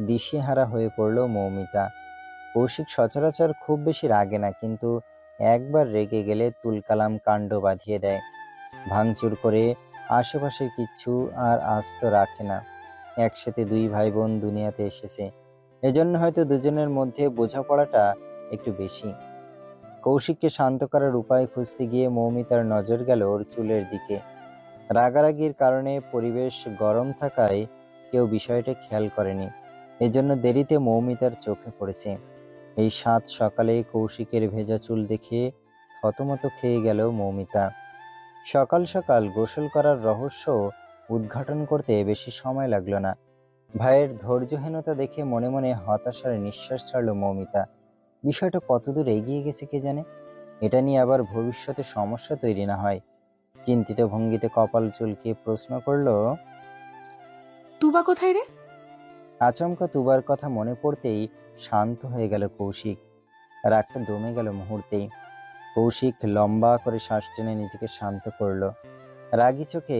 দিশেহারা হয়ে পড়ল মৌমিতা। কৌশিক সচরাচর খুব বেশি রাগে না, কিন্তু একবার রেগে গেলে তুলকালাম কাণ্ড বাঁধিয়ে দেয়। ভাঙচুর করে আশেপাশে কিচ্ছু আর আস্ত রাখে না। একসাথে 2 ভাই বোন দুনিয়াতে এসেছে, এজন্য হয়তো দুজনের মধ্যে বোঝাপড়াটা একটু বেশি। কৌশিককে শান্ত করার উপায় খুঁজতে গিয়ে মৌমিতার নজর গেল ওর চুলের দিকে। রাগারাগির কারণে পরিবেশ গরম থাকায় কেউ বিষয়টা খেয়াল করেনি, এজন্য দেরিতে মৌমিতার চোখে পড়েছে। এই 7 সকালে কৌশিকের ভেজা চুল দেখে থতমত খেয়ে গেল মৌমিতা। সকাল সকাল গোসল করার রহস্য উদ্ঘাটন করতে বেশি সময় লাগলো না। ভাইয়ের ধৈর্যহীনতা দেখে মনে মনে হতাশার নিঃশ্বাস ছাড়ল মৌমিতা। বিষয়টা কতদূর এগিয়ে গেছে কে জানে। এটা নিয়ে আবার ভবিষ্যতে সমস্যা তৈরি না হয়। চিন্তিত ভঙ্গিতে কপাল চুলকিয়ে প্রশ্ন করলো, তুবা কোথায় রে? আচমকা তুবার কথা মনে পড়তেই শান্ত হয়ে গেল কৌশিক। রাগটা দমে গেল মুহূর্তেই। কৌশিক লম্বা করে শ্বাস টেনে নিজেকে শান্ত করলো। রাগী চোখে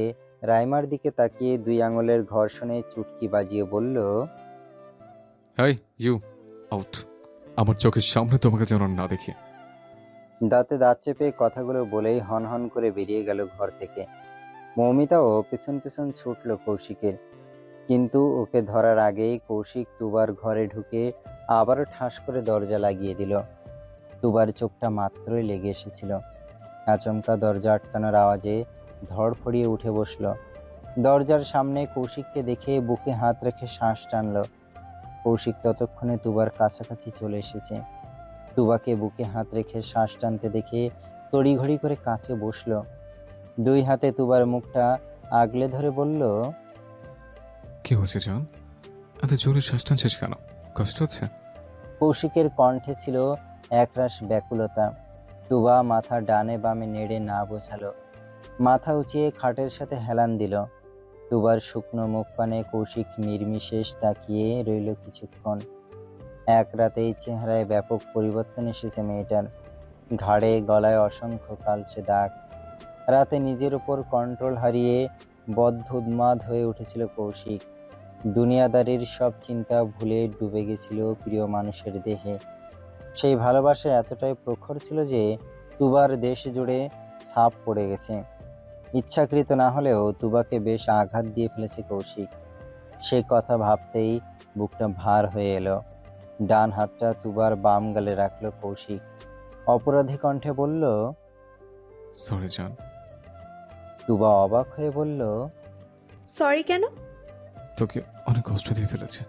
রাইমার দিকে তাকিয়ে 2 আঙুলের ঘর্ষণে চুটকি বাজিয়ে বলল, হাই ইউ, আউট। আমার চোখের সামনে তোমাকে যেন না দেখি। দাঁতে দাঁত চেপে কথাগুলো বলেই হন হন করে বেরিয়ে গেল ঘর থেকে। মৌমিতাও পিছন পিছন ছুটল কৌশিকের, কিন্তু ওকে ধরার আগেই কৌশিক তুবার ঘরে ঢুকে আবারও ঠাস করে দরজা লাগিয়ে দিল। তুবার চোখটা মাত্রই লেগে এসেছিল। আচমকা দরজা আটকানোর আওয়াজে ধড়ফড়িয়ে উঠে বসল। দরজার সামনে কৌশিককে দেখে বুকে হাত রেখে শ্বাস টানল। কৌশিক ততক্ষণে তুবার কাছাকাছি চলে এসেছে। তুবাকে বুকে হাত রেখে শ্বাস টানতে দেখে তড়িঘড়ি করে কাছে বসলো। 2 হাতে তুবার মুখটা আগলে ধরে বলল, কি হয়েছে জান? এত জোরে শ্বাস টানছিস কেন? কষ্ট হচ্ছে? কৌশিকের কণ্ঠে ছিল একরাশ ব্যাকুলতা। তুবা মাথা ডানে বামে নেড়ে না বোঝালো। মাথা উঁচিয়ে খাটের সাথে হেলান দিল। তুবার শুকনো মুখ পানে কৌশিক নির্বিশেষ তাকিয়ে রইল কিছুক্ষণ। এক রাতেই চেহারায় ব্যাপক পরিবর্তন এসেছে মেয়েটার। ঘাড়ে গলায় অসংখ্য কালচে দাগ। রাতে নিজের উপর কন্ট্রোল হারিয়ে বদ্ধ উন্মাদ হয়ে উঠেছিল কৌশিক। দুনিয়াদারির সব চিন্তা ভুলে ডুবে গেছিল প্রিয় মানুষের দেহে। সেই ভালোবাসা এতটাই প্রখর ছিল যে তুবার দেশ জুড়ে ছাপ পড়ে গেছে। ইচ্ছাকৃত না হলেও তুবাকে বেশ আঘাত দিয়ে ফেলেছে কৌশিক। সে কথা ভাবতেই বুকটা ভার হয়ে এলো। ডান হাতটা তুবার বাম গালে রাখলো কৌশিক। অপরাধী কণ্ঠে বলল, সরি জান। তুবা অবাক হয়ে বলল, সরি কেন? তোকে অনেক কষ্ট দিয়ে ফেলেছে।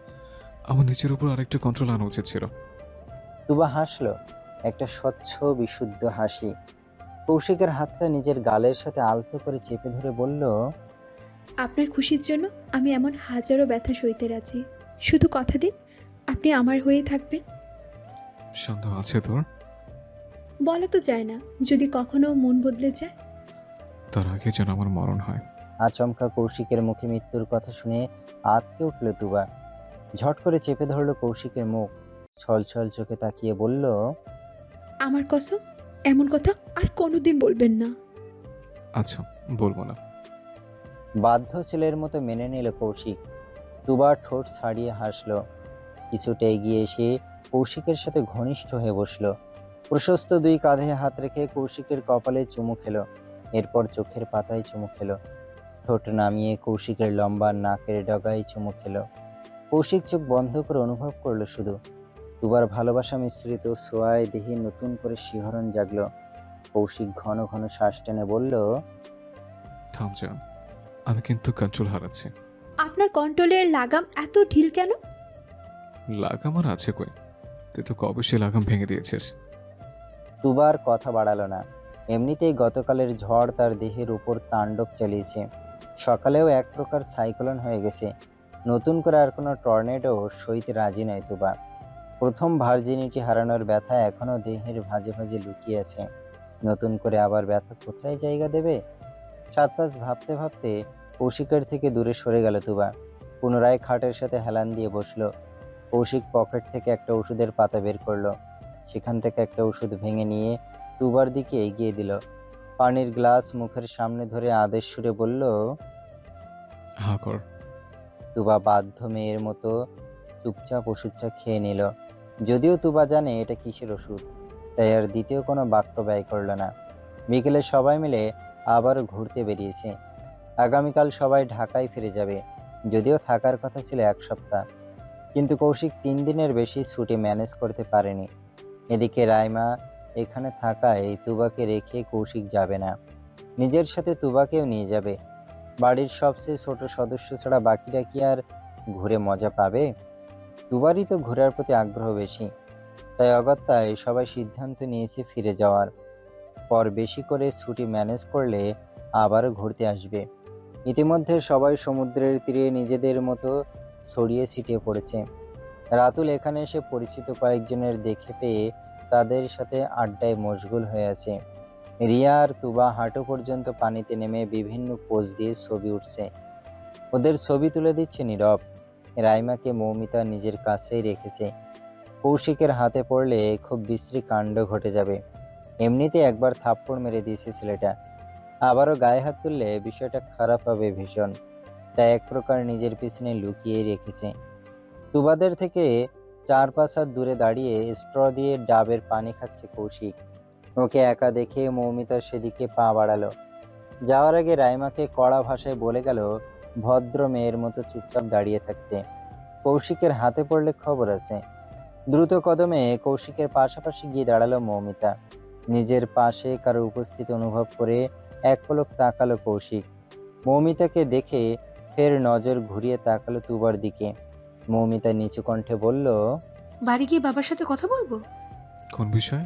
আমার নিজের উপর আরেকটু কন্ট্রোল আনা উচিত ছিল। তুবা হাসলো, একটা স্বচ্ছ বিশুদ্ধ হাসি। কৌশিকের হাতটা নিজের গালের সাথে আলতো করে চেপে ধরে বলল, আপনার খুশির জন্য আমি এমন হাজারো ব্যথা সইতে রাজি। শুধু কথা দিন আপনি আমার হয়ে থাকবেন। সন্দেহ আছে তোর? বলা তো যায় না, যদি কখনো মন বদলে যায়। তার আগে যেন আমার মরণ হয়। আচমকা কৌশিকের মুখে মৃত্যুর কথা শুনে আঁতকে উঠল তুবা। ঝট করে চেপে ধরল কৌশিকের মুখ। ছলছল চোখে তাকিয়ে বলল, আমার কসম, এমন কথা আর কোনোদিন বলবেন না। আচ্ছা, বলবো না। বাধ্য ছেলের মতো মেনে নিল কৌশিক। তুবা ঠোঁট ছাড়িয়ে হাসল। কিছুটা এগিয়ে এসে কৌশিকের সাথে ঘনিষ্ঠ হয়ে বসল। প্রশস্ত দুই কাঁধে হাত রেখে কৌশিকের কপালে চুমু খেলো। এরপর চোখের পাতায় চুমু খেলো। ঠোঁট নামিয়ে কৌশিকের লম্বা নাকের ডগায় চুমু খেলো। কৌশিক চোখ বন্ধ করে অনুভব করলো শুধু। তুবার ভালোবাসা মিশ্রিত ছোঁয়ায় দেহে নতুন করে শিহরণ জাগলো। কৌশিক ঘন ঘন শ্বাস টেনে বলল, থাম জান, আমি কিন্তু কন্ট্রোল হারাচ্ছি। আপনার কন্ট্রোলের লাগাম এত ঢিল কেন? লাগাম আর আছে কই? তুই তো কবে সে লাগাম ভেঙে দিয়েছিস। তুবার কথা বাড়ালো না। এমনিতেই গতকালের ঝড় তার দেহের উপর তাণ্ডব চালিয়েছে। সকালেও এক প্রকার সাইক্লোন হয়ে গেছে। নতুন করে আর কোনো টর্নেডো সইতে রাজি নয় তুবা। প্রথম ভার্জিনিটি হারানোর ব্যথা এখনো দেহের ভাঁজে ভাঁজে লুকিয়ে আছে। নতুন করে আবার ব্যথা কোথায় জায়গা দেবে? সাত পাঁচ ভাবতে ভাবতে কৌশিকের থেকে দূরে সরে গেল তুবা। পুনরায় খাটের সাথে হেলান দিয়ে বসলো। কৌশিক পকেট থেকে একটা ওষুধের পাতা বের করলো। সেখান থেকে একটা ওষুধ ভেঙে নিয়ে তুবার দিকে এগিয়ে দিল। পানির গ্লাস মুখের সামনে ধরে আদেশ সুরে বলল, হা কর। তুবা বাধ্য মেয়ের মতো চুপচাপ ওষুধটা খেয়ে নিল। যদিও তুবা জানে এটা কিসের ওষুধ, তাই আর দ্বিতীয় কোনো বাক্য ব্যয় করল না। বিকেলে সবাই মিলে আবারও ঘুরতে বেরিয়েছে। আগামীকাল সবাই ঢাকায় ফিরে যাবে। যদিও থাকার কথা ছিল 1 সপ্তাহ, কিন্তু কৌশিক 3 দিনের বেশি ছুটি ম্যানেজ করতে পারেনি। এদিকে রাইমা এখানে থাকায় তুবাকে রেখে কৌশিক যাবে না, নিজের সাথে তুবাকেও নিয়ে যাবে। বাড়ির সবচেয়ে ছোট সদস্য ছাড়া বাকিরা কি আর ঘুরে মজা পাবে? তুবারই তো ঘোরার প্রতি আগ্রহ বেশি, তাই অগত্যায় সবাই সিদ্ধান্ত নিয়েছে ফিরে যাওয়ার পর বেশি করে ছুটি ম্যানেজ করলে আবারও ঘুরতে আসবে। ইতিমধ্যে সবাই সমুদ্রের তীরে নিজেদের মতো ছড়িয়ে ছিটিয়ে পড়েছে। রাতুল এখানে এসে পরিচিত কয়েকজনের দেখে পেয়ে তাদের সাথে আড্ডায় মশগুল হয়ে আছে। রিয়া আর তুবা হাঁটু পর্যন্ত পানিতে নেমে বিভিন্ন পোজ দিয়ে ছবি উঠছে। ওদের ছবি তুলে দিচ্ছে নীরব। রাইমাকে মৌমিতা নিজের কাছেই রেখেছে। কৌশিকের হাতে পড়লে খুব বিশ্রী কাণ্ড ঘটে যাবে। এমনিতে একবার থাপ্পড় মেরে দিয়েছে ছেলেটা, আবারও গায়ে হাত তুললে বিষয়টা খারাপ হবে ভীষণ। তাই এক প্রকার নিজের পিছনে লুকিয়ে রেখেছে। তুবাদের থেকে 4-5 হাত দূরে দাঁড়িয়ে স্ট্র দিয়ে ডাবের পানি খাচ্ছে কৌশিক। ওকে একা দেখে মৌমিতা সেদিকে পা বাড়ালো। যাওয়ার আগে রাইমাকে কড়া ভাষায় বলে গেল ভদ্র মেয়ের মতো চুপচাপ দাঁড়িয়ে থাকতে। কৌশিকের হাতে পড়লে খবর আছে। দ্রুত কদমে কৌশিকের পাশাপাশি গিয়ে দাঁড়ালো মৌমিতা। নিজের পাশে কারো উপস্থিতি অনুভব করে এক পলক তাকালো কৌশিক। মৌমিতাকে দেখে ফের নজর ঘুরিয়ে তাকালো তুবার দিকে। মৌমিতা নিচু কণ্ঠে বলল, বাড়ি গিয়ে বাবার সাথে কথা বলবো। কোন বিষয়?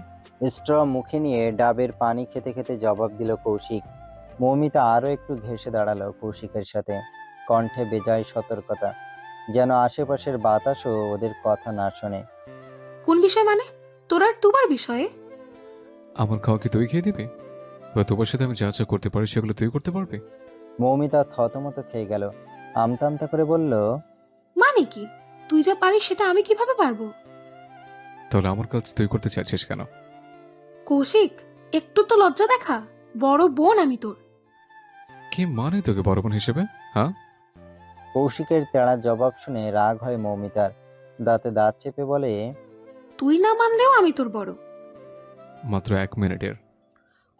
স্ট্র মুখে নিয়ে ডাবের পানি খেতে খেতে জবাব দিল কৌশিক। মৌমিতা আরো একটু ঘেঁষে দাঁড়ালো কৌশিকের সাথে। কণ্ঠে বেজায় সতর্কতা, যেন আশেপাশের বাতাসও ওদের কথা না শোনে। কোন বিষয় মানে? তোর আর তোমার বিষয়ে? আমার খাওয়া কি তুই খেয়ে দিবি? বা তোমার সাথে আমি যা যা করতে পারি সেগুলো তুই করতে পারবি? মৌমিতা থতমত খেয়ে গেল। আমতা আমতা করে বলল, মানে কি? তুই যা পারিস সেটা আমি কিভাবে পারবো? তাহলে আমার কাজ তুই করতে চাইছিস কেন? কৌশিক, একটু তো লজ্জা দেখা। বড় বোন আমি তোর। কি মানে তোকে বড় বোন হিসেবে? হ্যাঁ, কৌশিকের তেড়া জবাব শুনে রাগ হয় মৌমিতার। দাঁতে দাঁত চেপে বলে, তুই না মানলেও আমি তোর বড়। মাত্র 1 মিনিটের।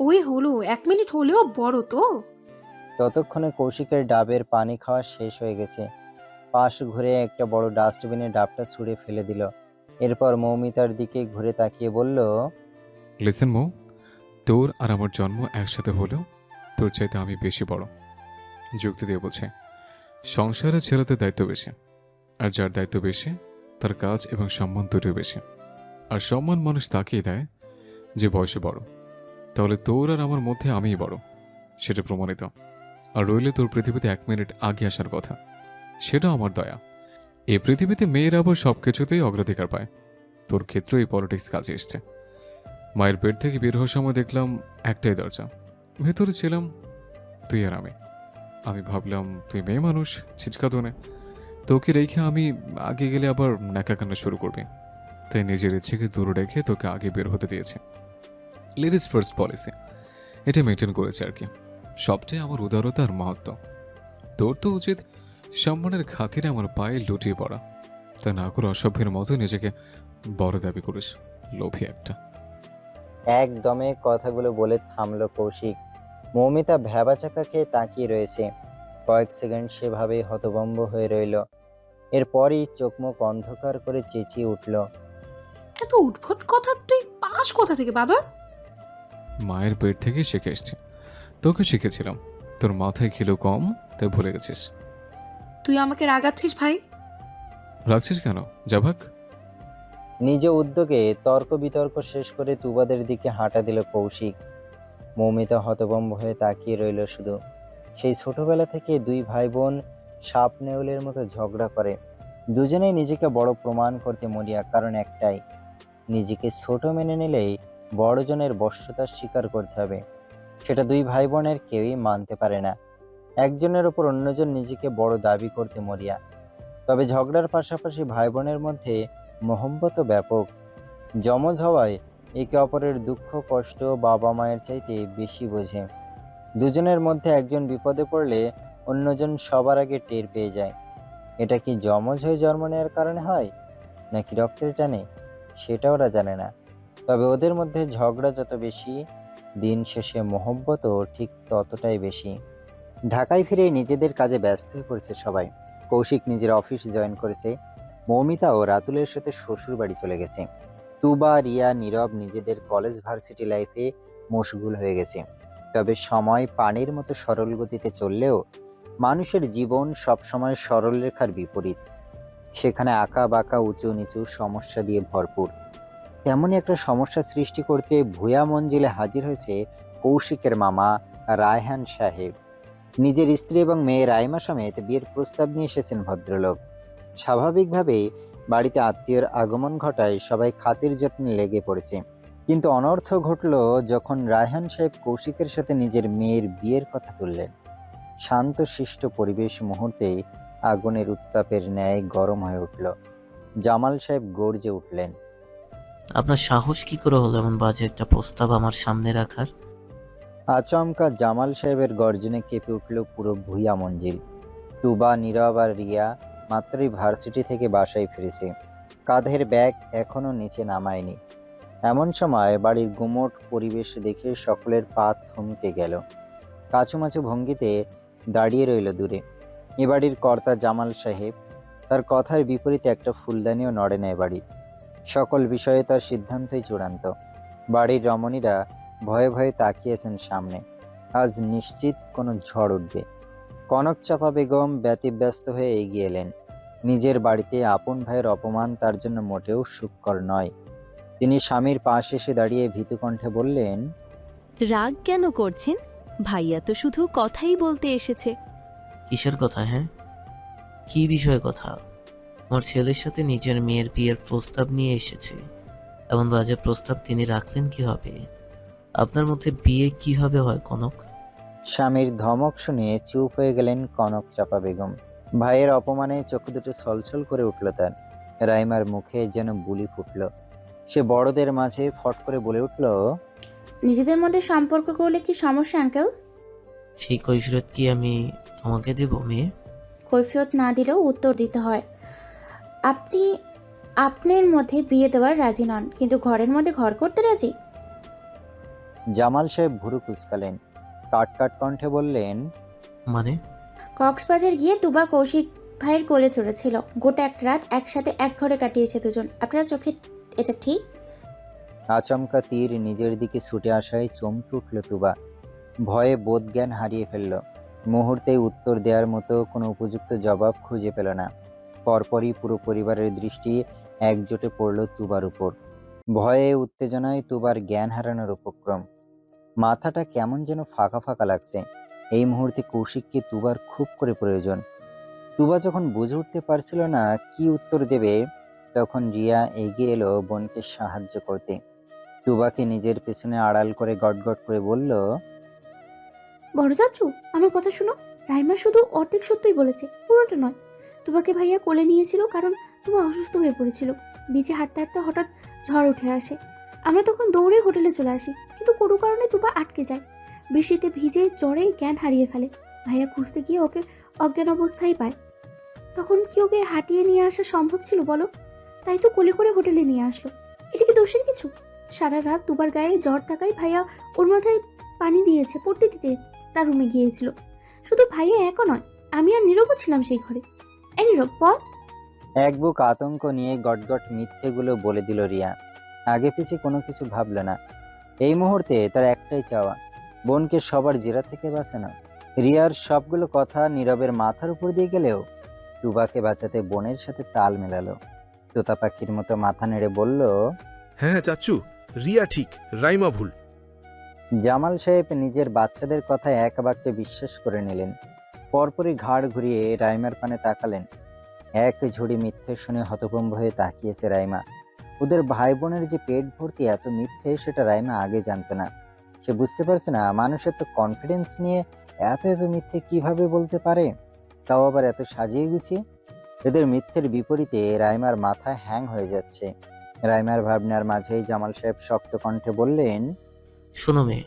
ওই হলো, 1 মিনিট হলেও বড় তো। ততক্ষণে কৌশিকের ডাবের পানি খাওয়া শেষ হয়ে গেছে। পাশ ঘুরে একটা বড় ডাস্টবিনে ডাবটা ছুঁড়ে ফেলে দিল। এরপর মৌমিতার দিকে ঘুরে তাকিয়ে বলল, লিসেন মো, তোর আর আমার জন্ম একসাথে হলেও তোর চাইতে আমি বেশি বড়। যুক্তি দিয়ে বলছে, সংসারে ছেলেদের দায়িত্ব বেশি, আর যার দায়িত্ব বেশি তার কাজ এবং সম্মান দুটোই বেশি। আর সম্মান মানুষ তাকেই দেয় যে বয়সে বড়। তাহলে তোর আর আমার মধ্যে আমিই বড়, সেটা প্রমাণিত। আর রইলে তোর পৃথিবীতে 1 মিনিট আগে আসার কথা, সেটা আমার দয়া। এই পৃথিবীতে মেয়েরা আবার সবকিছুতেই অগ্রাধিকার পায়। তোর ক্ষেত্রে এই পলিটিক্স কাজে এসছে। মায়ের পেট থেকে বের হওয়ার সময় দেখলাম একটাই দরজা, ভেতরে ছিলাম তুই আর আমি। আমি ভাবলাম তুই মেয়ে মানুষ, ছিচকা দোনে, তোকে রেখে আমি আগে গেলে আবার ন্যাকা কান্না শুরু করবি। তাই নিজের ইচ্ছেকে দূরে রেখে তোকে আগে বের হতে দিয়েছে। লেডিস ফার্স্ট পলিসি, এটা মেনটেন করেছে আর কি। সবচেয়ে আমার উদারতা আর মহত্ব। তোর তো উচিত সম্মানের খাতিরে আমার পায়ে লুটিয়ে পড়া, তা না করে অসভ্যের মতো নিজেকে বড় দাবি করিস, লোভী একটা। একদমে কথাগুলো বলে থামলো কৌশিক। মৌমিতা ভ্যাবাচাকা খেয়ে তাকিয়ে রয়েছে। কয়েক সেকেন্ড সেভাবেই হতভম্ব হয়ে রইল। এরপরই চোখ মুখ অন্ধকার করে চেঁচিয়ে উঠল, এত উদ্ভট কথা তুই পাস কোথা থেকে বাদর? মায়ের পেট থেকে শিখে এসছি, তোকে শিখেছিলাম। তোর মাথায় কিলো কম, তাই ভুলে গেছিস। তুই আমাকে রাগাচ্ছিস ভাই? রাখছিস কেন, যাভাক। নিজ উদ্যোগে তর্ক বিতর্ক শেষ করে তুবাদের দিকে হাঁটা দিল কৌশিক। মৌমিতা হতভম্ব হয়ে তাকিয়ে রইল শুধু। সেই ছোটবেলা থেকে দুই ভাই বোন সাপ নেউলের মতো ঝগড়া করে। দুজনেই নিজেকে বড় প্রমাণ করতে মরিয়া, কারণ একটাই, নিজেকে ছোট মেনে নিলেই বড়জনের বশ্যতার স্বীকার করতে হবে। সেটা দুই ভাই বোনের কেউই মানতে পারে না। একজনের ওপর অন্যজন নিজেকে বড় দাবি করতে মরিয়া। তবে ঝগড়ার পাশাপাশি ভাই বোনের মধ্যে মহব্বতও ব্যাপক। যমজ হওয়ায় একে অপরের দুঃখ কষ্ট বাবা মায়ের চাইতে বেশি বোঝে। দুজনের মধ্যে একজন বিপদে পড়লে অন্যজন সবার আগে টের পেয়ে যায়। এটা কি যমজ হয়ে জন্ম নেওয়ার কারণে হয়, নাকি রক্তের টানে, সেটা ওরা জানে না। তবে ওদের মধ্যে ঝগড়া যত বেশি, দিন শেষে মহব্বতও ঠিক ততটাই বেশি। ঢাকায় ফিরে নিজেদের কাজে ব্যস্ত হয়ে পড়েছে সবাই। কৌশিক নিজের অফিস জয়েন করেছে। মৌমিতা ও রাতুলের সাথে শ্বশুর বাড়ি চলে গেছে। তুবা, রিয়া, নীরব নিজেদের কলেজ ভার্সিটি লাইফে মশগুল হয়ে গেছে। তবে সময় পানির মতো সরল গতিতে চললেও মানুষের জীবন সবসময় সরল রেখার বিপরীত। সেখানে আঁকা বাঁকা উঁচু নিচু সমস্যা দিয়ে ভরপুর। তেমনই একটা সমস্যা সৃষ্টি করতে ভূয়া মঞ্জিলে হাজির হয়েছে কৌশিকের মামা রায়হান সাহেব। নিজের স্ত্রী এবং মেয়ে রাইমা সমেত বিয়ের প্রস্তাব নিয়ে এসেছেন ভদ্রলোক। স্বাভাবিকভাবেই বাড়িতে আত্মীয়র আগমন ঘটায় সবাই খাতির যত্নে লেগে পড়েছে। কিন্তু অনর্থ ঘটল যখন রায়হান সাহেব কৌশিকের সাথে নিজের মেয়ের বিয়ের কথা তুললেন। শান্ত শিষ্ট পরিবেশ মুহূর্তেই আগুনের উত্তাপের ন্যায় গরম হয়ে উঠল। জামাল সাহেব গর্জে উঠলেন, আপনার সাহস কি করে হলো এমন বাজে একটা প্রস্তাব আমার সামনে রাখার? আচমকা জামাল সাহেবের গর্জনে কেঁপে উঠল পুরো ভূয়া মঞ্জিল। তুবা, নীরব আর রিয়া মাত্রই ভার্সিটি থেকে বাসায় ফিরেছে। কাঁধের ব্যাগ এখনো নিচে নামায়নি। এমন সময় বাড়ির গুমোট পরিবেশ দেখে সকলের পা থমকে গেল। কাছুমাছু ভঙ্গিতে দাঁড়িয়ে রইল দূরে এ বাড়ির কর্তা জামাল সাহেব। তার কথার বিপরীতে একটা ফুলদানিও নড়ে না এ বাড়ি। সকল বিষয়ে তার সিদ্ধান্তই চূড়ান্ত। বাড়ির রমণীরা ভয়ে ভয়ে তাকিয়েছেন সামনে। আজ নিশ্চিত কোনো ঝড় উঠবে। কনক চাপা বেগম ব্যতিব্যস্ত হয়ে এগিয়ে এলেন। নিজের বাড়িতে আপন ভাইয়ের অপমান তার জন্য মোটেও সুখকর নয়। তিনি স্বামীর পাশে এসে দাঁড়িয়ে ভীতু কণ্ঠে বললেন, রাগ কেন করছেন? ভাইয়া তো শুধু কথাই বলতে এসেছে। কিসের কথা? হ্যাঁ, কি বিষয়ে কথা? আমার ছেলের সাথে নিজের মেয়ের বিয়ের প্রস্তাব নিয়ে এসেছে। এমন বাজে প্রস্তাব তিনি রাখলেন কিভাবে? আপনার মধ্যে বিয়ে কিভাবে হয় কনক? স্বামীর ধমক শুনে চুপ হয়ে গেলেন কনক চাপা বেগম। ভাইয়ের অপমানে চোখ দুটো ছলছল করে উঠল তার। রাইমার মুখে যেন বুলি ফুটল। সে বড়দের মাঝে ফট করে বলে উঠল, নিজেদের মধ্যে সম্পর্ক করলে কি সমস্যা আঙ্কেল? সেই কৈফিয়ত কি আমি তোমাকে দেব মেয়ে? কৈফিয়ত না দিলেও উত্তর দিতে হয়। আপনি আপনার মধ্যে বিয়ে দেওয়ার রাজি নন, কিন্তু ঘরের মধ্যে ঘর করতে রাজি। জামাল সাহেব ভুরু কুঁচকালেন, কাট কাট কণ্ঠে বললেন, মানে? কক্সবাজার গিয়ে তুবা কৌশিক ভাইয়ের কোলে চড়েছিল। গোটা এক রাত একসাথে এক ঘরে কাটিয়েছে দুজন। আপনার চোখে এটা ঠিক? আচমকা তীর নিজের দিকে ছুটে আসায় চমকে উঠল তুবা। ভয়ে বোধজ্ঞান হারিয়ে ফেলল। মুহূর্তে উত্তর দেওয়ার মতো কোনো উপযুক্ত জবাব খুঁজে পেল না। পরপরই পুরো পরিবারের দৃষ্টি একজোটে পড়ল তুবার উপর। ভয়ে উত্তেজনায় তুবার জ্ঞান হারানোর উপক্রম। মাথাটা কেমন যেন ফাঁকা ফাঁকা লাগছে। এই মুহূর্তে কৌশিককে তুবার খুব করে প্রয়োজন। তুবা যখন বুঝে উঠতে পারছিল না কি উত্তর দেবে, তখন রিয়া এগিয়ে এলো বোনকে সাহায্য করতে। তুবাকে নিজের পেছনে আড়াল করে গটগট করে বলল, বড় চাচু, আমার কথা শুনো। রাইমা শুধু অর্ধেক সত্যই বলেছে, পুরোটা নয়। তোমাকে ভাইয়া কোলে নিয়েছিল কারণ তোমা অসুস্থ হয়ে পড়েছিল। বিচে হাঁটতে হাঁটতে হঠাৎ ঝড় উঠে আসে। আমরা তখন দৌড়ে হোটেলে চলে আসি, কিন্তু কোনো কারণে তুবা আটকে যায়। বৃষ্টিতে ভিজে জ্বরে জ্ঞান হারিয়ে ফেলে। ভাইয়া খুঁজতে গিয়ে ওকে অজ্ঞান অবস্থায় পায়। তখন কি ওকে হাঁটিয়ে নিয়ে আসা সম্ভব ছিল বলো? তাই তো কোলে করে হোটেলে নিয়ে আসলো। এটা কি দোষের কিছু? সারা রাত তুবার গায়ে জ্বর থাকায় ভাইয়া ওর মাথায় পানি দিয়েছে পট্টি দিতে তার রুমে গিয়েছিল। শুধু ভাইয়া একা নয়, আমি আর নীরবও ছিলাম সেই ঘরে। এই নীরব, বল। এক বুক আতঙ্ক নিয়ে গটগট মিথ্যেগুলো বলে দিল রিয়া। আগে পিছে কোনো কিছু ভাবল না। এই মুহূর্তে তার একটাই চাওয়া, বোনকে সবার জেরা থেকে বাঁচানো। রিয়ার সবগুলো কথা নীরবের মাথার উপর দিয়ে গেলেও তুবাকে বাঁচাতে বোনের সাথে তাল মেলালো। তোতা পাখির মতো মাথা নেড়ে বলল, হ্যাঁ চাচ্চু, রিয়া ঠিক, রাইমা ভুল। জামাল সাহেব নিজের বাচ্চাদের কথা এক বাক্যে বিশ্বাস করে নিলেন। পরপরই ঘাড় ঘুরিয়ে রাইমার পানে তাকালেন। এক ঝুড়ি মিথ্যে শুনে হতভম্ব হয়ে তাকিয়েছে রাইমা। ওদের ভাই বোনের যে পেট ভর্তি এত মিথ্যে, সেটা রাইমা আগে জানতো না। সে বুঝতে পারছে না মানুষের তো কনফিডেন্স নিয়ে এত এত মিথ্যে কিভাবে বলতে পারে, তাও আবার এত সাজিয়ে গুছিয়ে। এদের মিথ্যের বিপরীতে রাইমার মাথা হ্যাং হয়ে যাচ্ছে। রাইমার ভাবনার মাঝেই জামাল সাহেব শক্ত কণ্ঠে বললেন, শোনো মেয়ে,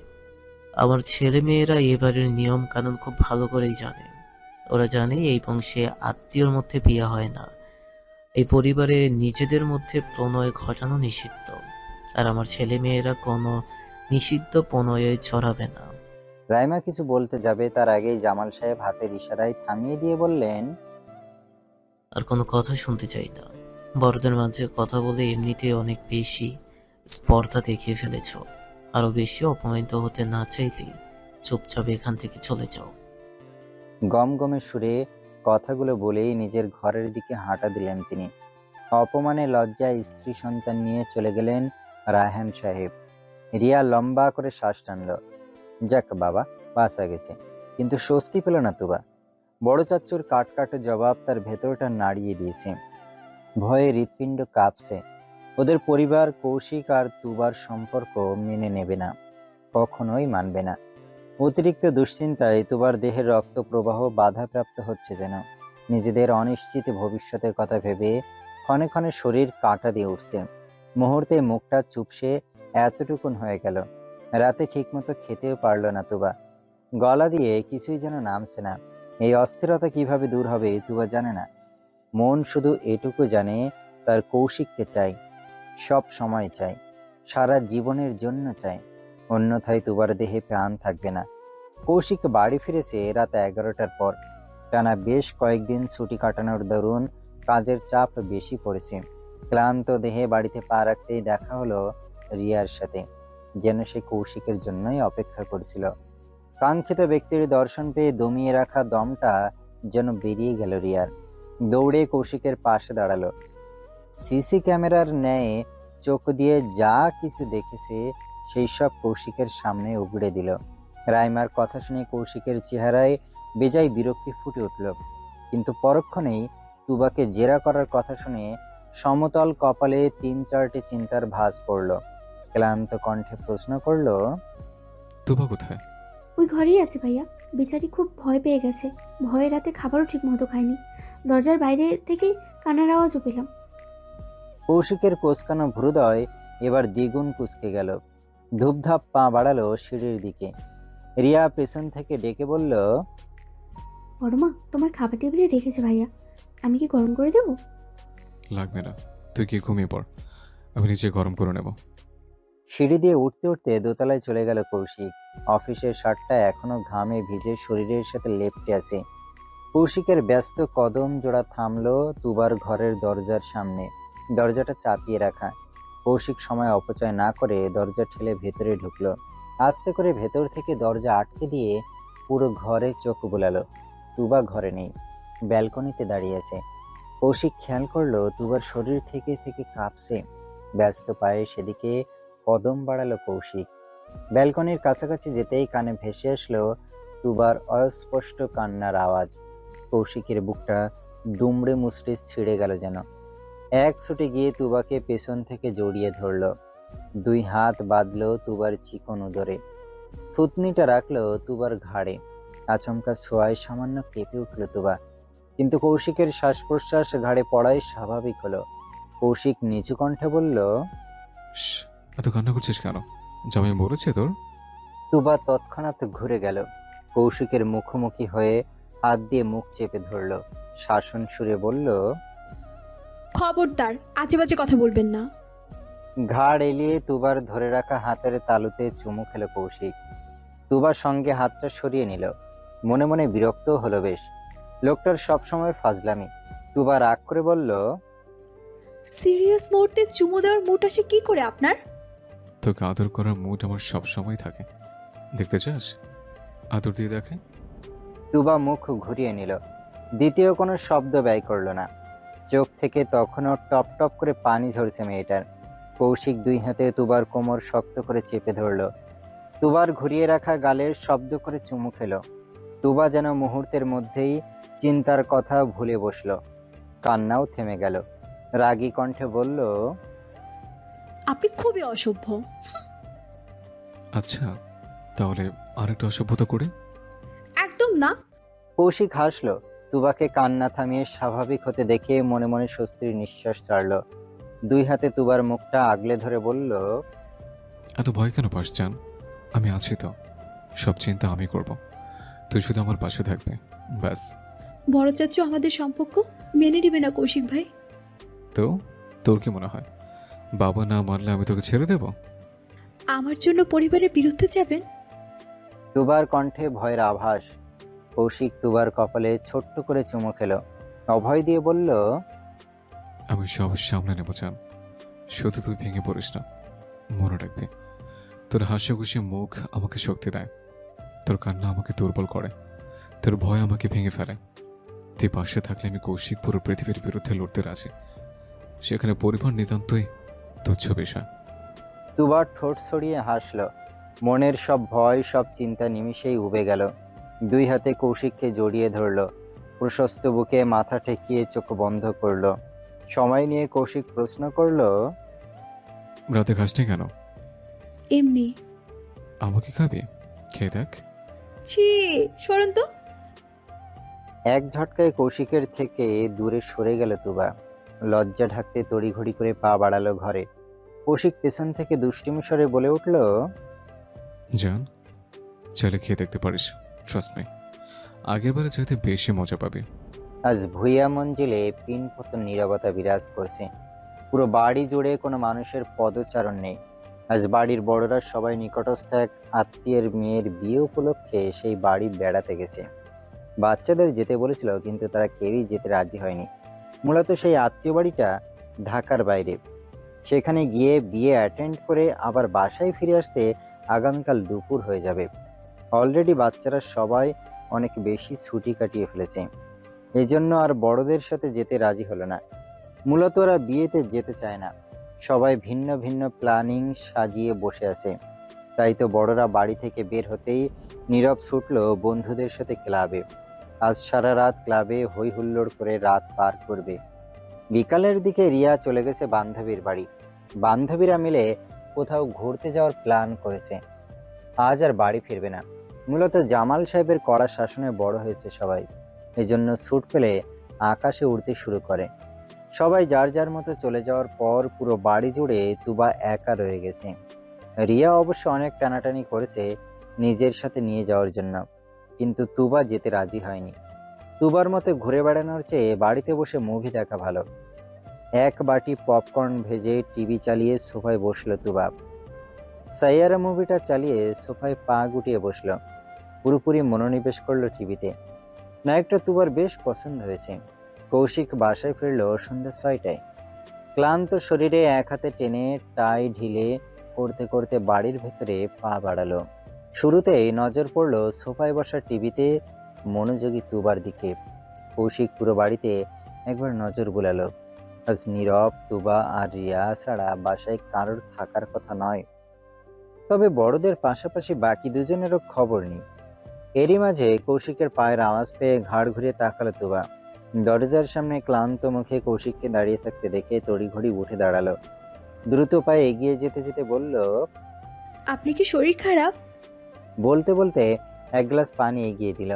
আমার ছেলে মেয়েরা এবারের নিয়ম কানুন খুব ভালো করেই জানে। ওরা জানে এই বংশে আত্মীয়র মধ্যে বিয়ে হয় না। এই পরিবারে নিজেদের মধ্যে প্রণয় ঘটানো নিষিদ্ধ। আর আমার ছেলে মেয়েরা কোনো নিষিদ্ধ প্রণয়ে ছড়াবে না। রাইমা কিছু বলতে যাবে তার আগেই জামাল সাহেব হাতের ইশারায় থামিয়ে দিয়ে বললেন, আর কোনো কথা শুনতে চাই না। বড়দের মাঝে কথা বলে এমনিতে অনেক বেশি স্পর্ধা দেখিয়ে ফেলেছ। আরো বেশি অপমানিত হতে না চাইলে চুপচাপ এখান থেকে চলে যাও। গমগমে সুরে কথাগুলো বলেই নিজের ঘরের দিকে হাঁটা দিলেন তিনি। অপমানে লজ্জায় স্ত্রী সন্তান নিয়ে চলে গেলেন রায়হান সাহেব। রিয়া লম্বা করে শ্বাস টানল। যাক বাবা, বাঁচা গেছে। কিন্তু স্বস্তি পেল না তুবা। বড় চাচ্চুর কাটকাটে জবাব তার ভেতরটা নাড়িয়ে দিয়েছে। ভয়ে হৃৎপিণ্ড কাঁপছে। ওদের পরিবার কৌশিক আর তুবার সম্পর্ক মেনে নেবে না, কখনোই মানবে না। অতিরিক্ত দুশ্চিন্তায় তুবার দেহের রক্ত প্রবাহ বাধাপ্রাপ্ত হচ্ছে যেন। নিজেদের অনিশ্চিত ভবিষ্যতের কথা ভেবে ক্ষণে ক্ষণে শরীর কাঁটা দিয়ে উঠছে। মুহূর্তে মুখটা চুপসে এতটুকুন হয়ে গেল। রাতে ঠিকমতো খেতেও পারল না তুবা। গলা দিয়ে কিছুই যেন নামছে না। এই অস্থিরতা কিভাবে দূর হবে তুবা জানে না। মন শুধু এটুকু জানে, তার কৌশিককে চাই, সব সময় চাই, সারা জীবনের জন্য চাই। অন্যথায় তুবার দেহে প্রাণ থাকবে না। কৌশিক বাড়ি ফিরেছে রাত 11টার পর। টানা বেশ কয়েকদিন ছুটি কাটানোর দরুন কাজের চাপ বেশি পড়েছে। ক্লান্ত দেহে বাড়িতে পা রাখতেই দেখা হলো রিয়ার সাথে, যেন সে কৌশিকের জন্যই অপেক্ষা করছিল। কাঙ্ক্ষিত ব্যক্তির দর্শন পেয়ে দমিয়ে রাখা দমটা যেন বেরিয়ে গেল রিয়ার। দৌড়ে কৌশিকের পাশে দাঁড়ালো। সিসি ক্যামেরার ন্যায় চোখ দিয়ে যা কিছু দেখেছে সেই সব কৌশিকের সামনে উগড়ে দিল। রাইমার কথা শুনে কৌশিকের চেহারায় বেজায় বিরক্তি ফুটে উঠল। কিন্তু পরক্ষণেই তুবাকে জেরা করার কথা শুনে সমতল কপালে 3-4টি চিন্তার ভাঁজ পড়ল। ক্লান্ত কণ্ঠে প্রশ্ন করল, তুবা কোথায়? ওই ঘরেই আছে ভাইয়া। বেচারি খুব ভয় পেয়ে গেছে। ভয়ে রাতে খাবারও ঠিক মতো খায়নি। দরজার বাইরে থেকে কান্নার আওয়াজও পেলাম। কৌশিকের কোঁচকানো ভ্রুদয় এবার দ্বিগুণ কুঁচকে গেল। ধূপধাপ পা বাড়ালো সিঁড়ির দিকে। রিয়া পেছন থেকে ডেকে বলল, বড় মা, তোমার খাবার টেবিলে রেখেছে ভাইয়া, আমি কি গরম করে দেবো? লাগবে না, তুই কি ঘুমিয়ে পড়, আমি নিজে গরম করে নেব। সিঁড়ি দিয়ে উঠতে উঠতে দোতলায় চলে গেল কৌশিক। অফিসের শার্টটা এখনো ঘামে ভিজে শরীরের সাথে লেপ্টে আছে। কৌশিকের ব্যস্ত কদম জোড়া থামলো তুবার ঘরের দরজার সামনে। দরজাটা চাপিয়ে রাখা। কৌশিক সময় অপচয় না করে দরজা ঠেলে ভেতরে ঢুকলো। আস্তে করে ভেতর থেকে দরজা আটকে দিয়ে পুরো ঘরে চোখ বুলালো। তুবা ঘরে নেই, ব্যালকনিতে দাঁড়িয়ে আছে। কৌশিক খেয়াল করলো তুবার শরীর থেকে থেকে কাঁপছে। ব্যস্ত পায়ে সেদিকে কদম বাড়ালো কৌশিক। ব্যালকনির কাছাকাছি যেতেই কানে ভেসে আসলো তুবার অস্পষ্ট কান্নার আওয়াজ। কৌশিকের বুকটা দুমড়ে মুচড়ে ছিঁড়ে গেল যেন। এক ছুটে গিয়ে তুবাকে পেছন থেকে জড়িয়ে ধরলো। দুই হাত বাঁধলো তুবার চিকন উদরে। থুতনিটা রাখলো তুবার ঘাড়ে। আচমকা ছোঁয়ায় সামান্য কেঁপে উঠল তুবা, কিন্তু কৌশিকের শ্বাস প্রশ্বাস ঘাড়ে পড়াই স্বাভাবিক হলো। কৌশিক নিচু কণ্ঠে বলল, শ্, এত কান্না করছিস কেন? জামাই বলেছে তোর? তুবা তৎক্ষণাৎ ঘুরে গেল। কৌশিকের মুখোমুখি হয়ে হাত দিয়ে মুখ চেপে ধরল। শাসন সুরে বলল, খবরদার আজে বাজে কথা বলবেন না। ঘাড় এলিয়ে তুবার ধরে রাখা হাতের তালুতে চুমু খেল কৌশিক। তুবার সঙ্গে হাতটা সরিয়ে নিল। মনে মনে বিরক্ত হলো বেশ। লোকটার সবসময় ফাজলামি। তুবা রাগ করে বলল, সিরিয়াস মুহূর্তে চুমু দেওয়ার মুড আসে কি করে আপনার? তোকে আদর করার মুড আমার সব সময় থাকে, দেখতে চাস? আদর দিয়ে দেখে। তুবা মুখ ঘুরিয়ে নিল। দ্বিতীয় কোনো শব্দ ব্যয় করলো না। চোখ থেকে তখনও টপ টপ করে পানি ঝরছে মেয়েটার। কৌশিক দুই হাতে তুবার কোমর শক্ত করে চেপে ধরল। তুবার ঘুরিয়ে রাখা গালের শব্দ করে চুমু খেল। তুবা যেন মুহূর্তের মধ্যেই চিন্তার কথা ভুলে বসল। কান্নাও থেমে গেল। রাগী কণ্ঠে বলল, আপনি খুবই অসভ্য। আচ্ছা, তাহলে আরেকটা অসভ্যতা করে। একদম না। কৌশিক হাসল। তুবাকে কান্না থামিয়ে স্বাভাবিক হতে দেখে মনে মনে স্বস্তির নিঃশ্বাস ছাড়ল। দুই হাতে তুবার মুখটা আগলে ধরে বলল, এত ভয় কেন পাস জান? আমি আছি তো, সব চিন্তা আমি করব, তুই শুধু আমার পাশে থাকবে, ব্যাস। বড় চাচু আমাদের সম্পর্ক মেনে নেবে না কৌশিক ভাই। তো তোর কি মনে হয় বাবা না মানলে আমি তোকে ছেড়ে দেব? আমার জন্য পরিবারের বিরুদ্ধে যাবেন? তুবার কণ্ঠে ভয়ের আভাস। কৌশিক তুবার কপালে ছোট্ট করে চুমু খেল। অভয় দিয়ে বলল, আমি সব সামনে নেব চান, শুধু তুই ভেঙে পড়িস না। মনে রাখবি, তোর হাসি খুশি মুখ আমাকে শক্তি দেয়, তোর কান্না আমাকে দুর্বল করে, তোর ভয় আমাকে ভেঙে ফেলে। তুই পাশে থাকলে আমি কৌশিক পুরো পৃথিবীর বিরুদ্ধে লড়তে রাজি। সেখানে পরিবার নিতান্তই তুচ্ছ বিষয়। তুবার ঠোঁট ছড়িয়ে হাসল। মনের সব ভয় সব চিন্তা নিমিষেই উবে গেল। দুই হাতে কৌশিককে জড়িয়ে ধরল। প্রশস্ত বুকে মাথা ঠেকিয়ে চোখ বন্ধ করল। সময় নিয়ে কৌশিক প্রশ্ন করল, রাতে খাসনি কেন? এমনি। আমাকে খাবি? খেয়ে দেখ। ছি, সরুন তো। এক ঝটকায় কৌশিকের থেকে দূরে সরে গেল তুবা। লজ্জা ঢাকতে তড়িঘড়ি করে পা বাড়ালো ঘরে। কৌশিক পেছন থেকে দুষ্টিমি স্বরে বলে উঠল, জান, চাইলে খেয়ে দেখতে পারিস, ট্রাস্ট মি, আগের বারে চাইতে বেশি মজা পাবি। আজ ভুইয়া মঞ্জিলে পিনপতন নীরবতা বিরাজ করছে। পুরো বাড়ি জুড়ে কোনো মানুষের পদচারণ নেই। আজ বাড়ির বড়রা সবাই নিকটস্থ এক আত্মীয়ের মেয়ের বিয়ে উপলক্ষে সেই বাড়ি বেড়াতে গেছে। বাচ্চাদের যেতে বলেছিল, কিন্তু তারা কেউই যেতে রাজি হয়নি। মূলত সেই আত্মীয় বাড়িটা ঢাকার বাইরে। সেখানে গিয়ে বিয়ে অ্যাটেন্ড করে আবার বাসায় ফিরে আসতে আগামীকাল দুপুর হয়ে যাবে। অলরেডি বাচ্চারা সবাই অনেক বেশি ছুটি কাটিয়ে ফেলেছে। এজন্য আর বড়দের সাথে যেতে রাজি হলো না। মূলত ওরা বিয়েতে যেতে চায় না। সবাই ভিন্ন ভিন্ন প্ল্যানিং সাজিয়ে বসে আছে। তাই তো বড়রা বাড়ি থেকে বের হতেই নীরব ছুটলো বন্ধুদের সাথে ক্লাবে। আজ সারা রাত ক্লাবে হই হুল্লোড় করে রাত পার করবে। বিকালের দিকে রিয়া চলে গেছে বান্ধবীর বাড়ি। বান্ধবীরা মিলে কোথাও ঘুরতে যাওয়ার প্ল্যান করেছে। আজ আর বাড়ি ফিরবে না। মূলত জামাল সাহেবের কড়া শাসনে বড় হয়েছে সবাই, এজন্য ছুট পেলে আকাশে উড়তে শুরু করে। সবাই যার যার মতো চলে যাওয়ার পর পুরো বাড়ি জুড়ে তুবা একা রয়ে গেছে। রিয়া অবশ্য অনেক টানাটানি করেছে নিজের সাথে নিয়ে যাওয়ার জন্য, কিন্তু তুবা যেতে রাজি হয়নি। তুবার মতে ঘুরে বেড়ানোর চেয়ে বাড়িতে বসে মুভি দেখা ভালো। এক বাটি পপকর্ন ভেজে টিভি চালিয়ে সোফায় বসলো তুবা। সাইয়ারা মুভিটা চালিয়ে সোফায় পা গুটিয়ে বসলো, পুরোপুরি মনোনিবেশ করলো টিভিতে। নায়কটা তুবার বেশ পছন্দ হয়েছে। কৌশিক বাসায় ফিরল সন্ধ্যা 6টায়। ক্লান্ত শরীরে এক হাতে টেনে টাই ঢিলে করতে করতে বাড়ির ভেতরে পা বাড়ালো। শুরুতেই নজর পড়লো সোফায় বসা টিভিতে মনোযোগী তুবার দিকে। কৌশিক পুরো বাড়িতে একবার নজর বুলালো। আজ নীরব, তুবা আর রিয়া ছাড়া বাসায় কারোর থাকার কথা নয়। তবে বড়দের পাশাপাশি বাকি দুজনেরও খবর নেই। এরই মাঝে কৌশিকের পায়ের আওয়াজ পেয়ে ঘাড় ঘুরিয়ে তাকালো তুবা। দরজার সামনে ক্লান্ত মুখে কৌশিককে দাঁড়িয়ে থাকতে দেখে তড়িঘড়ি উঠে দাঁড়ালো। দ্রুত পায়ে এগিয়ে যেতে যেতে বলল, আপনি কি শরীর খারাপ? বলতে বলতে এক গ্লাস পানি এগিয়ে দিল।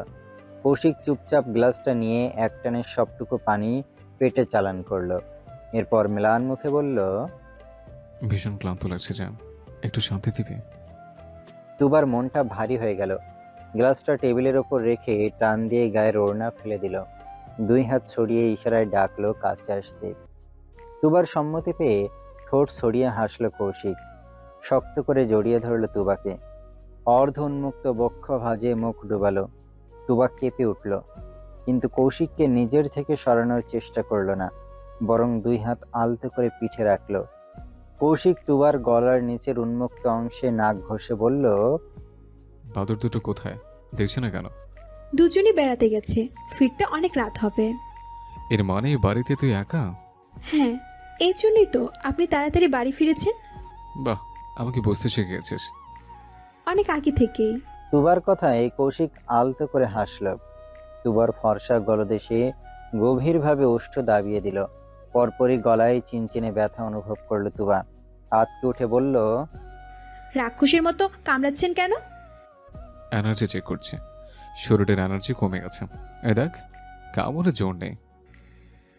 কৌশিক চুপচাপ গ্লাসটা নিয়ে একটানে সবটুকু পানি পেটে চালান করলো। এরপর ম্লান মুখে বলল, ভীষণ ক্লান্ত লাগছে জ্যাম, একটু শান্তি দিবে? তুবার মনটা ভারী হয়ে গেল। গ্লাসটা টেবিলের ওপর রেখে টান দিয়ে গায়ের ওড়না ফেলে দিল। দুই হাত ছড়িয়ে ইশারায় ডাকলো কাছে আসতে। তুবার সম্মতি পেয়ে ঠোঁট ছড়িয়ে হাসলো কৌশিক। শক্ত করে জড়িয়ে ধরলো তুবাকে। অর্ধ উন্মুক্ত বক্ষ ভাঁজে মুখ ডুবালো। তুবা কেঁপে উঠল, কিন্তু কৌশিককে নিজের থেকে সরানোর চেষ্টা করলো না, বরং দুই হাত আলতো করে পিঠে রাখলো। কৌশিক তুবার গলার নিচের উন্মুক্ত অংশে নাক ঘষে বলল, বাদর দুটো কোথায়, দেখছে না কেন? দুজনই বেড়াতে গেছে, ফিরতে অনেক রাত হবে। এর মানে এই বাড়িতে তুই একা? হ্যাঁ, এই জন্যই তো আপনি তাড়াতাড়ি বাড়ি ফিরেছেন। বাহ, আমাকে বুঝতে শিখে গেছিস। অনেক আগে থেকেই। তুবার কথায় কৌশিক আলতো করে হাসল। তুবার ফর্সা গলদেশে গভীরভাবে ওষ্ঠ দাবিয়ে দিল। পরপরই গলায় চিনচিনে ব্যথা অনুভব করলো তুবা। আতকে উঠে বলল, রাক্ষসের মতো কামড়াচ্ছেন কেন? এনার্জি চেক করছে, শরীরের এনার্জি কমে গেছে। এ দেখ, কামড়ে জোর নেই।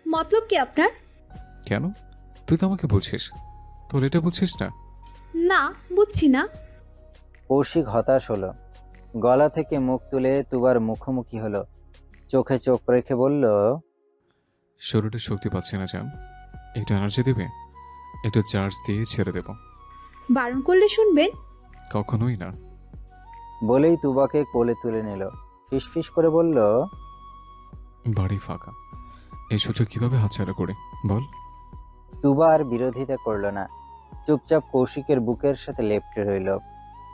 মতলব কি আপনার? কেন? তুই তো আমাকে বুঝিস, তোর এটা বুঝিস না? না, বুঝছি না। কৌশিক হতাশ হলো। গলা থেকে মুখ তুলে তুবার মুখোমুখি হলো। চোখে চোখ রেখে বলল, শরীরে শক্তি পাচ্ছে না জ্যাম, একটু এনার্জি দিবে? একটু চার্জ দিয়ে ছেড়ে দেব। বারণ করলে শুনবেন? কখনোই না। বলেই তুবাকে কোলে তুলে নিল। ফিসফিস করে বলল, বাড়ি ফাঁকা, এই সুযোগ কিভাবে হাতছাড়া করে বল? তুবা আর বিরোধিতা করল না, চুপচাপ কৌশিকের বুকের সাথে লেপ্টে রইল।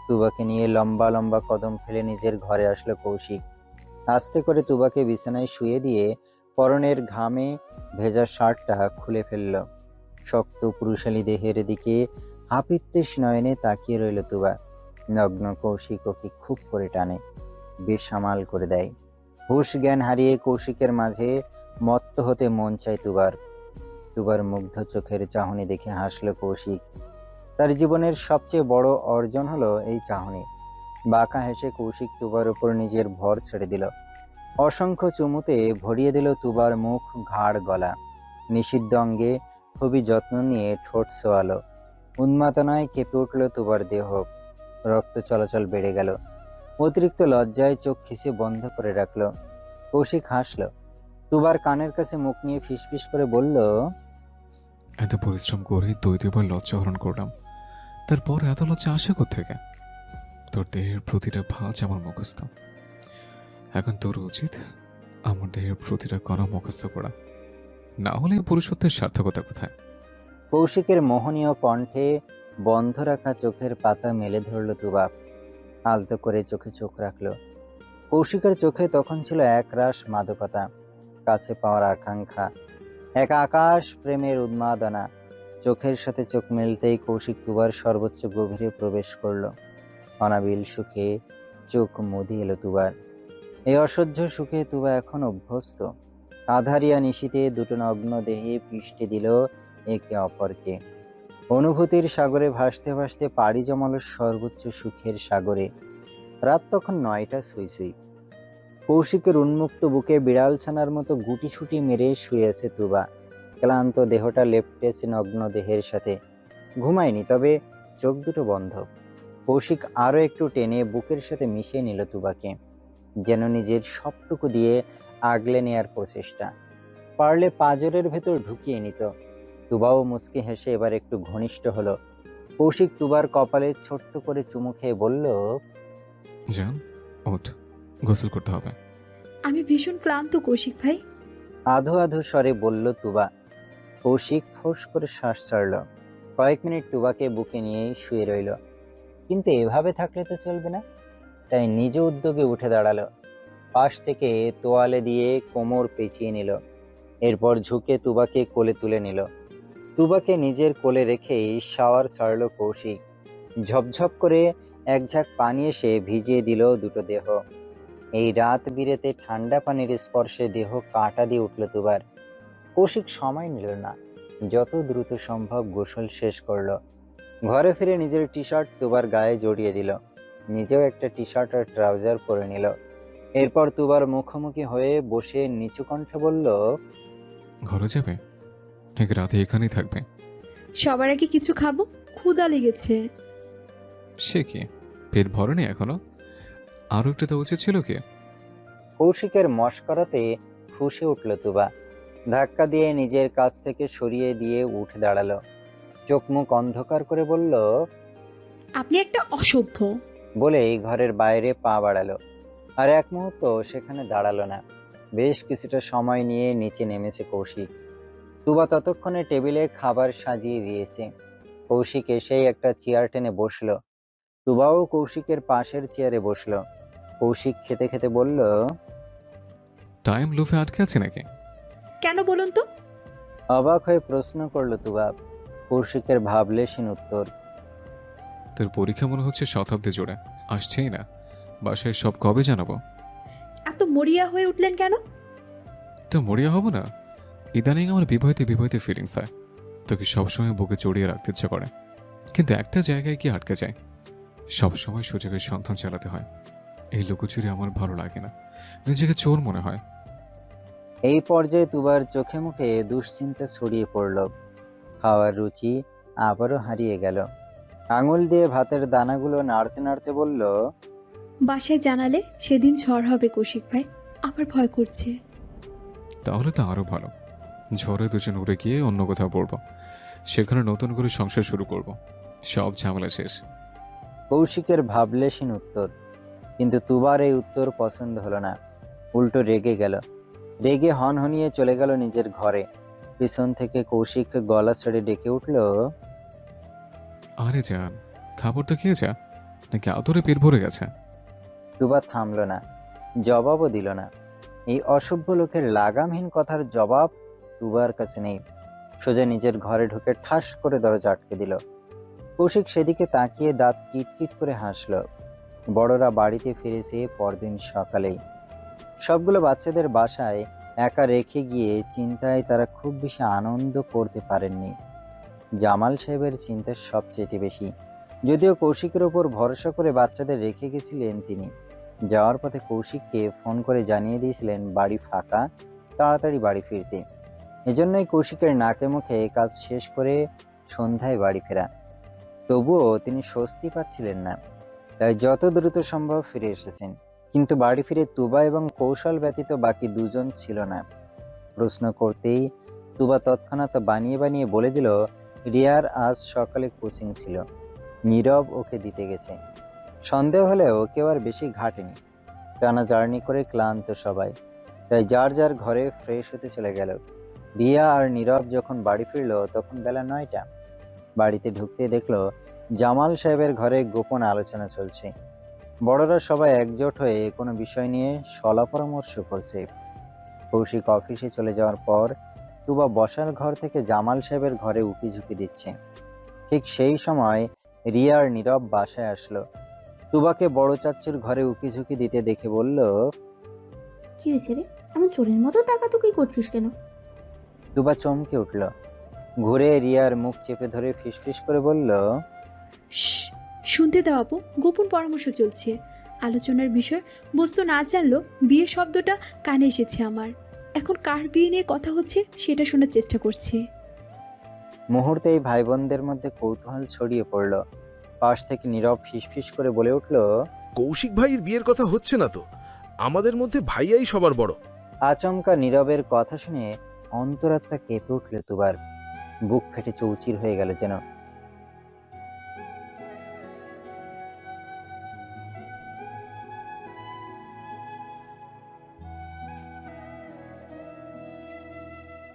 তুবাকে নিয়ে লম্বা লম্বা কদম ফেলে নিজের ঘরে আসলো কৌশিক। আস্তে করে তুবাকে বিছানায় শুয়ে দিয়ে পরনের ঘামে ভেজা শার্টটা খুলে ফেলল। শক্ত পুরুষালী দেহের দিকে হাপিত্যেশ নয়নে তাকিয়ে রইল তুবা। নগ্ন কৌশিক ওকে খুব করে টানে, বেসামাল করে দেয়। হুশ জ্ঞান হারিয়ে কৌশিকের মাঝে মত্ত হতে মন চায় তুবার। তুবার মুগ্ধ চোখের চাহনি দেখে হাসলো কৌশিক। তার জীবনের সবচেয়ে বড় অর্জন হলো এই চাহনি। বাঁকা হেসে কৌশিক তুবার উপর নিজের ভর ছেড়ে দিল। অসংখ্য চুমুতে ভরিয়ে দিল তুবার মুখ, ঘাড়, গলা। নিষিদ্ধ অঙ্গে খুবই যত্ন নিয়ে ঠোঁট ছোয়ালো। উন্মাদনায় কেঁপে উঠল তুবার দেহ। রক্ত চলাচল বেড়ে গেল। অতিরিক্ত লজ্জায় চোখ খিসে বন্ধ করে রাখলো। কৌশিক হাসল। তুবার কানের কাছে মুখ নিয়ে ফিসফিস করে বলল, এত পরিশ্রম করে দুইবার লজ্জা হরণ করলাম, তারপর এত লজ্জা আসে কোত্থেকে? তোর দেহের প্রতিটা ভাঁজ আমার মুখস্থ। এখন তোর উচিত আমার দেহের প্রতিটা কণা মুখস্থ করা, না হলে পুরুষত্বের সার্থকতা কোথায়? কৌশিকের মোহনীয় কণ্ঠে বন্ধ রাখা চোখের পাতা মেলে ধরল তুবা। আলতো করে চোখে চোখ রাখলো। কৌশিকের চোখে তখন ছিল একরাশ মাদকতা, কাছে পাওয়ার আকাঙ্ক্ষা, এক আকাশ প্রেমের উন্মাদনা। চোখের সাথে চোখ মেলতেই কৌশিক তুবার সর্বোচ্চ গভীরে প্রবেশ করলো। অনাবিল সুখে চোখ মুদি এলো তুবার। এই অসহ্য সুখে তুবা এখন অভ্যস্ত। আধারিয়া নিশীতে দুটো নগ্ন দেহে পৃষ্ঠে দিল একে অপরকে। অনুভূতির সাগরে ভাসতে ভাসতে পাড়ি জমালো সর্বোচ্চ সুখের সাগরে। রাত তখন 9টা ছুঁই ছুঁই। কৌশিকের উন্মুক্ত বুকে বিড়াল ছানার মতো গুটিসুটি মেরে শুয়ে আছে তুবা। ক্লান্ত দেহটা লেপ্টেছে নগ্ন দেহের সাথে। ঘুমায়নি, তবে চোখ দুটো বন্ধ। কৌশিক আরো একটু টেনে বুকের সাথে মিশিয়ে নিল তুবাকে, যেন নিজের সবটুকু দিয়ে আগলে নেয়ার প্রচেষ্টা। পারলে পাঁজরের ভেতর ঢুকিয়ে নিত। তুবাও মুচকি হেসে এবার একটু ঘনিষ্ঠ হলো। কৌশিক তুবার কপালে ছোট্ট করে চুমু খেয়ে বলল, জান, ওঠ, গোসল করতে হবে। আমি ভীষণ ক্লান্ত কৌশিক ভাই। আধো আধো স্বরে বলল তুবা। কৌশিক ফোঁস করে শ্বাস ছাড়ল। কয়েক মিনিট তুবাকে বুকে নিয়েই শুয়ে রইল। কিন্তু এভাবে থাকলে তো চলবে না, তাই নিজ উদ্যোগে উঠে দাঁড়ালো। পাশ থেকে তোয়ালে দিয়ে কোমর পেঁচিয়ে নিল। এরপর ঝুঁকে তুবাকে কোলে তুলে নিল। তুবাকে নিজের কোলে রেখেই শাওয়ার ছাড়ল কৌশিক। ঝপঝপ করে এক ঝাঁক পানি এসে ভিজিয়ে দিল দুটো দেহ। এই রাত বিরেতে ঠান্ডা পানির স্পর্শে দেহ কাঁটা দিয়ে উঠল তুবার। কৌশিক সময় নিল না, যত দ্রুত সম্ভব গোসল শেষ করলো। ঘরে ফিরে নিজের টি শার্ট তুবার গায়ে জড়িয়ে দিল। নিজেও একটা টি শার্ট আর ট্রাউজার পরে নিল। এরপর তুবার মুখোমুখি হয়ে বসে নিচু কণ্ঠে বলল, ঘরে যাবে নাকি রাতে এখানেই থাকবে? সবার আগে কিছু খাবো, ক্ষুধা লেগেছে। সে কি, পেট ভরেনি এখনো? আরো একটা দেওয়া উচিত ছিল কি? কৌশিকের মশকরাতে ফুঁসে উঠল তুবা। ধাক্কা দিয়ে নিজের কাছ থেকে সরিয়ে দিয়ে উঠে দাঁড়ালো। চোখ মুখ অন্ধকার করে বলল, আপনি একটা অসভ্য। বলেই ঘরের বাইরে পা বাড়ালো। আর এক মুহূর্ত সেখানে দাঁড়ালো না। বেশ কিছুটা সময় নিয়ে নিচে নেমেছে কৌশিক। তুবা ততক্ষণে টেবিলে খাবার সাজিয়ে দিয়েছে। কৌশিক এসেই একটা চেয়ার টেনে বসলো। তুবাও কৌশিকের পাশের চেয়ারে বসলো। কৌশিক খেতে খেতে বলল, টাইম লুফে আটকে আছে নাকি? কেন বলুন তো? অবাক হয়ে প্রশ্ন করলো তুবা। কৌশিকের ভাবলেশীন উত্তর, তোর পরীক্ষা মনে হচ্ছে শতাব্দী জোড়া, আসছেই না। বাসায় সব কবে জানাবো? এত মরিয়া হয়ে উঠলেন কেন? তো মরিয়া হব না? ইদানিং আমার বিভয়তে বিভয়তে ফিলিংস হয়। তোকে সবসময় বুকে জড়িয়ে রাখতে ইচ্ছে করে, কিন্তু একটা জায়গায় কি আটকে যায়। সবসময় সুযোগের সন্ধান চালাতে হয়। এই লুকোচুরি আমার ভালো লাগে না, নিজেকে চোর মনে হয়। এই পর্যায়ে তুবার চোখে মুখে দুশ্চিন্তা ছড়িয়ে পড়ল। খাওয়ার রুচি আবারও হারিয়ে গেল। আঙুল দিয়ে ভাতের দানাগুলো নাড়তে নাড়তে বলল, বাসায় জানালে সেদিন ঝড় হবে কৌশিক ভাই, আমার ভয় করছে। তাহলে তো আরো ভালো। ঝড়ে দুজন উড়ে গিয়ে অন্য কোথাও পড়বো, সেখানে নতুন করে সংসার শুরু করব। সব ঝামেলা শেষ। কৌশিকের ভাবলেশীন উত্তর। কিন্তু তুবার এই উত্তর পছন্দ হলো না। উল্টো রেগে গেল। রেগে হনহনিয়ে চলে গেল নিজের ঘরে। পিছন থেকে কৌশিক গলা ছেড়ে ডেকে উঠল, আরে জান, খাবার তো খেয়ে যা, নাকি আদরে পেট ভরে গেছে? তুবা থামল না, জবাবও দিল না। এই অসভ্য লোকের লাগামহীন কথার জবাব তুবার কাছে নেই। সোজা নিজের ঘরে ঢুকে ঠাস করে দরজা আটকে দিল। কৌশিক সেদিকে তাকিয়ে দাঁত কিটকিট করে হাসল। বড়রা বাড়িতে ফিরেছে পরদিন সকালেই। সবগুলো বাচ্চাদের বাসায় একা রেখে গিয়ে চিন্তায় তারা খুব বেশি আনন্দ করতে পারেননি। জামাল সাহেবের চিন্তা সবচেয়ে বেশি। যদিও কৌশিকের ওপর ভরসা করে বাচ্চাদের রেখে গেছিলেন তিনি। যাওয়ার পথে কৌশিককে ফোন করে জানিয়ে দিয়েছিলেন বাড়ি ফাঁকা, তাড়াতাড়ি বাড়ি ফিরতে। এজন্যই কৌশিকের নাকে মুখে কাজ শেষ করে সন্ধ্যায় বাড়ি ফেরা। তবুও তিনি স্বস্তি পাচ্ছিলেন না, তাই যত দ্রুত সম্ভব ফিরে এসেছেন। কিন্তু বাড়ি ফিরে তুবা এবং কৌশল ব্যতীত বাকি দুজন ছিল না। প্রশ্ন করতেই তুবা তৎক্ষণাৎ বানিয়ে বানিয়ে বলে দিল, রিয়ার আজ সকালে কোচিং ছিল, নীরব ওকে দিতে গেছে। সন্দেহ হলেও কেউ আর বেশি ঘাটেনি। টানা জার্নি করে ক্লান্ত সবাই, তাই যার যার ঘরে ফ্রেশ হতে চলে গেল। রিয়া আর নীরব যখন বাড়ি ফিরল তখন বেলা 9টা। বাড়িতে ঢুকতে দেখলো জামাল সাহেবের ঘরে গোপন আলোচনা চলছে। বড়রা সবাই একজোট হয়ে কোনো বিষয় নিয়ে সলা পরামর্শ করছে। কৌশিক অফিসে চলে যাওয়ার পর তুবা বসার ঘর থেকে জামাল সাহেবের ঘরে উকিঝুঁকি দিচ্ছে। ঠিক সেই সময় রিয়া আর নীরব বাসায় আসলো। তুবাকে বড় চাচ্চুর ঘরে উকিঝুঁকি দিতে দেখে বলল, কি হয়েছে রে, এমন চোরের মতো তাকাতুকি করছিস কেন? তুবা চমকে উঠল। ঘুরে রিয়ার মুখ চেপে ধরে ফিসফিস করে বলল, শ্শ্, শুনতে দাও আপু, গোপন পরামর্শ চলছে। আলোচনার বিষয় বস্তু না জানলেও বিয়ে শব্দটা কানে এসেছে আমার। এখন কার বিয়ে নিয়ে কথা হচ্ছে সেটা শোনার চেষ্টা করছি। মুহূর্তেই ভাই বোনদের মধ্যে কৌতূহল ছড়িয়ে পড়ল। পাশ থেকে নীরব ফিসফিস করে বলে উঠল, কৌশিক ভাইয়ের বিয়ের কথা হচ্ছে না তো? আমাদের মধ্যে ভাইয়াই সবার বড়। আচমকা নীরবের কথা শুনে অন্তরাত্মা কেঁপে উঠল তুবার। বুক ফেটে চৌচির হয়ে গেল যেন।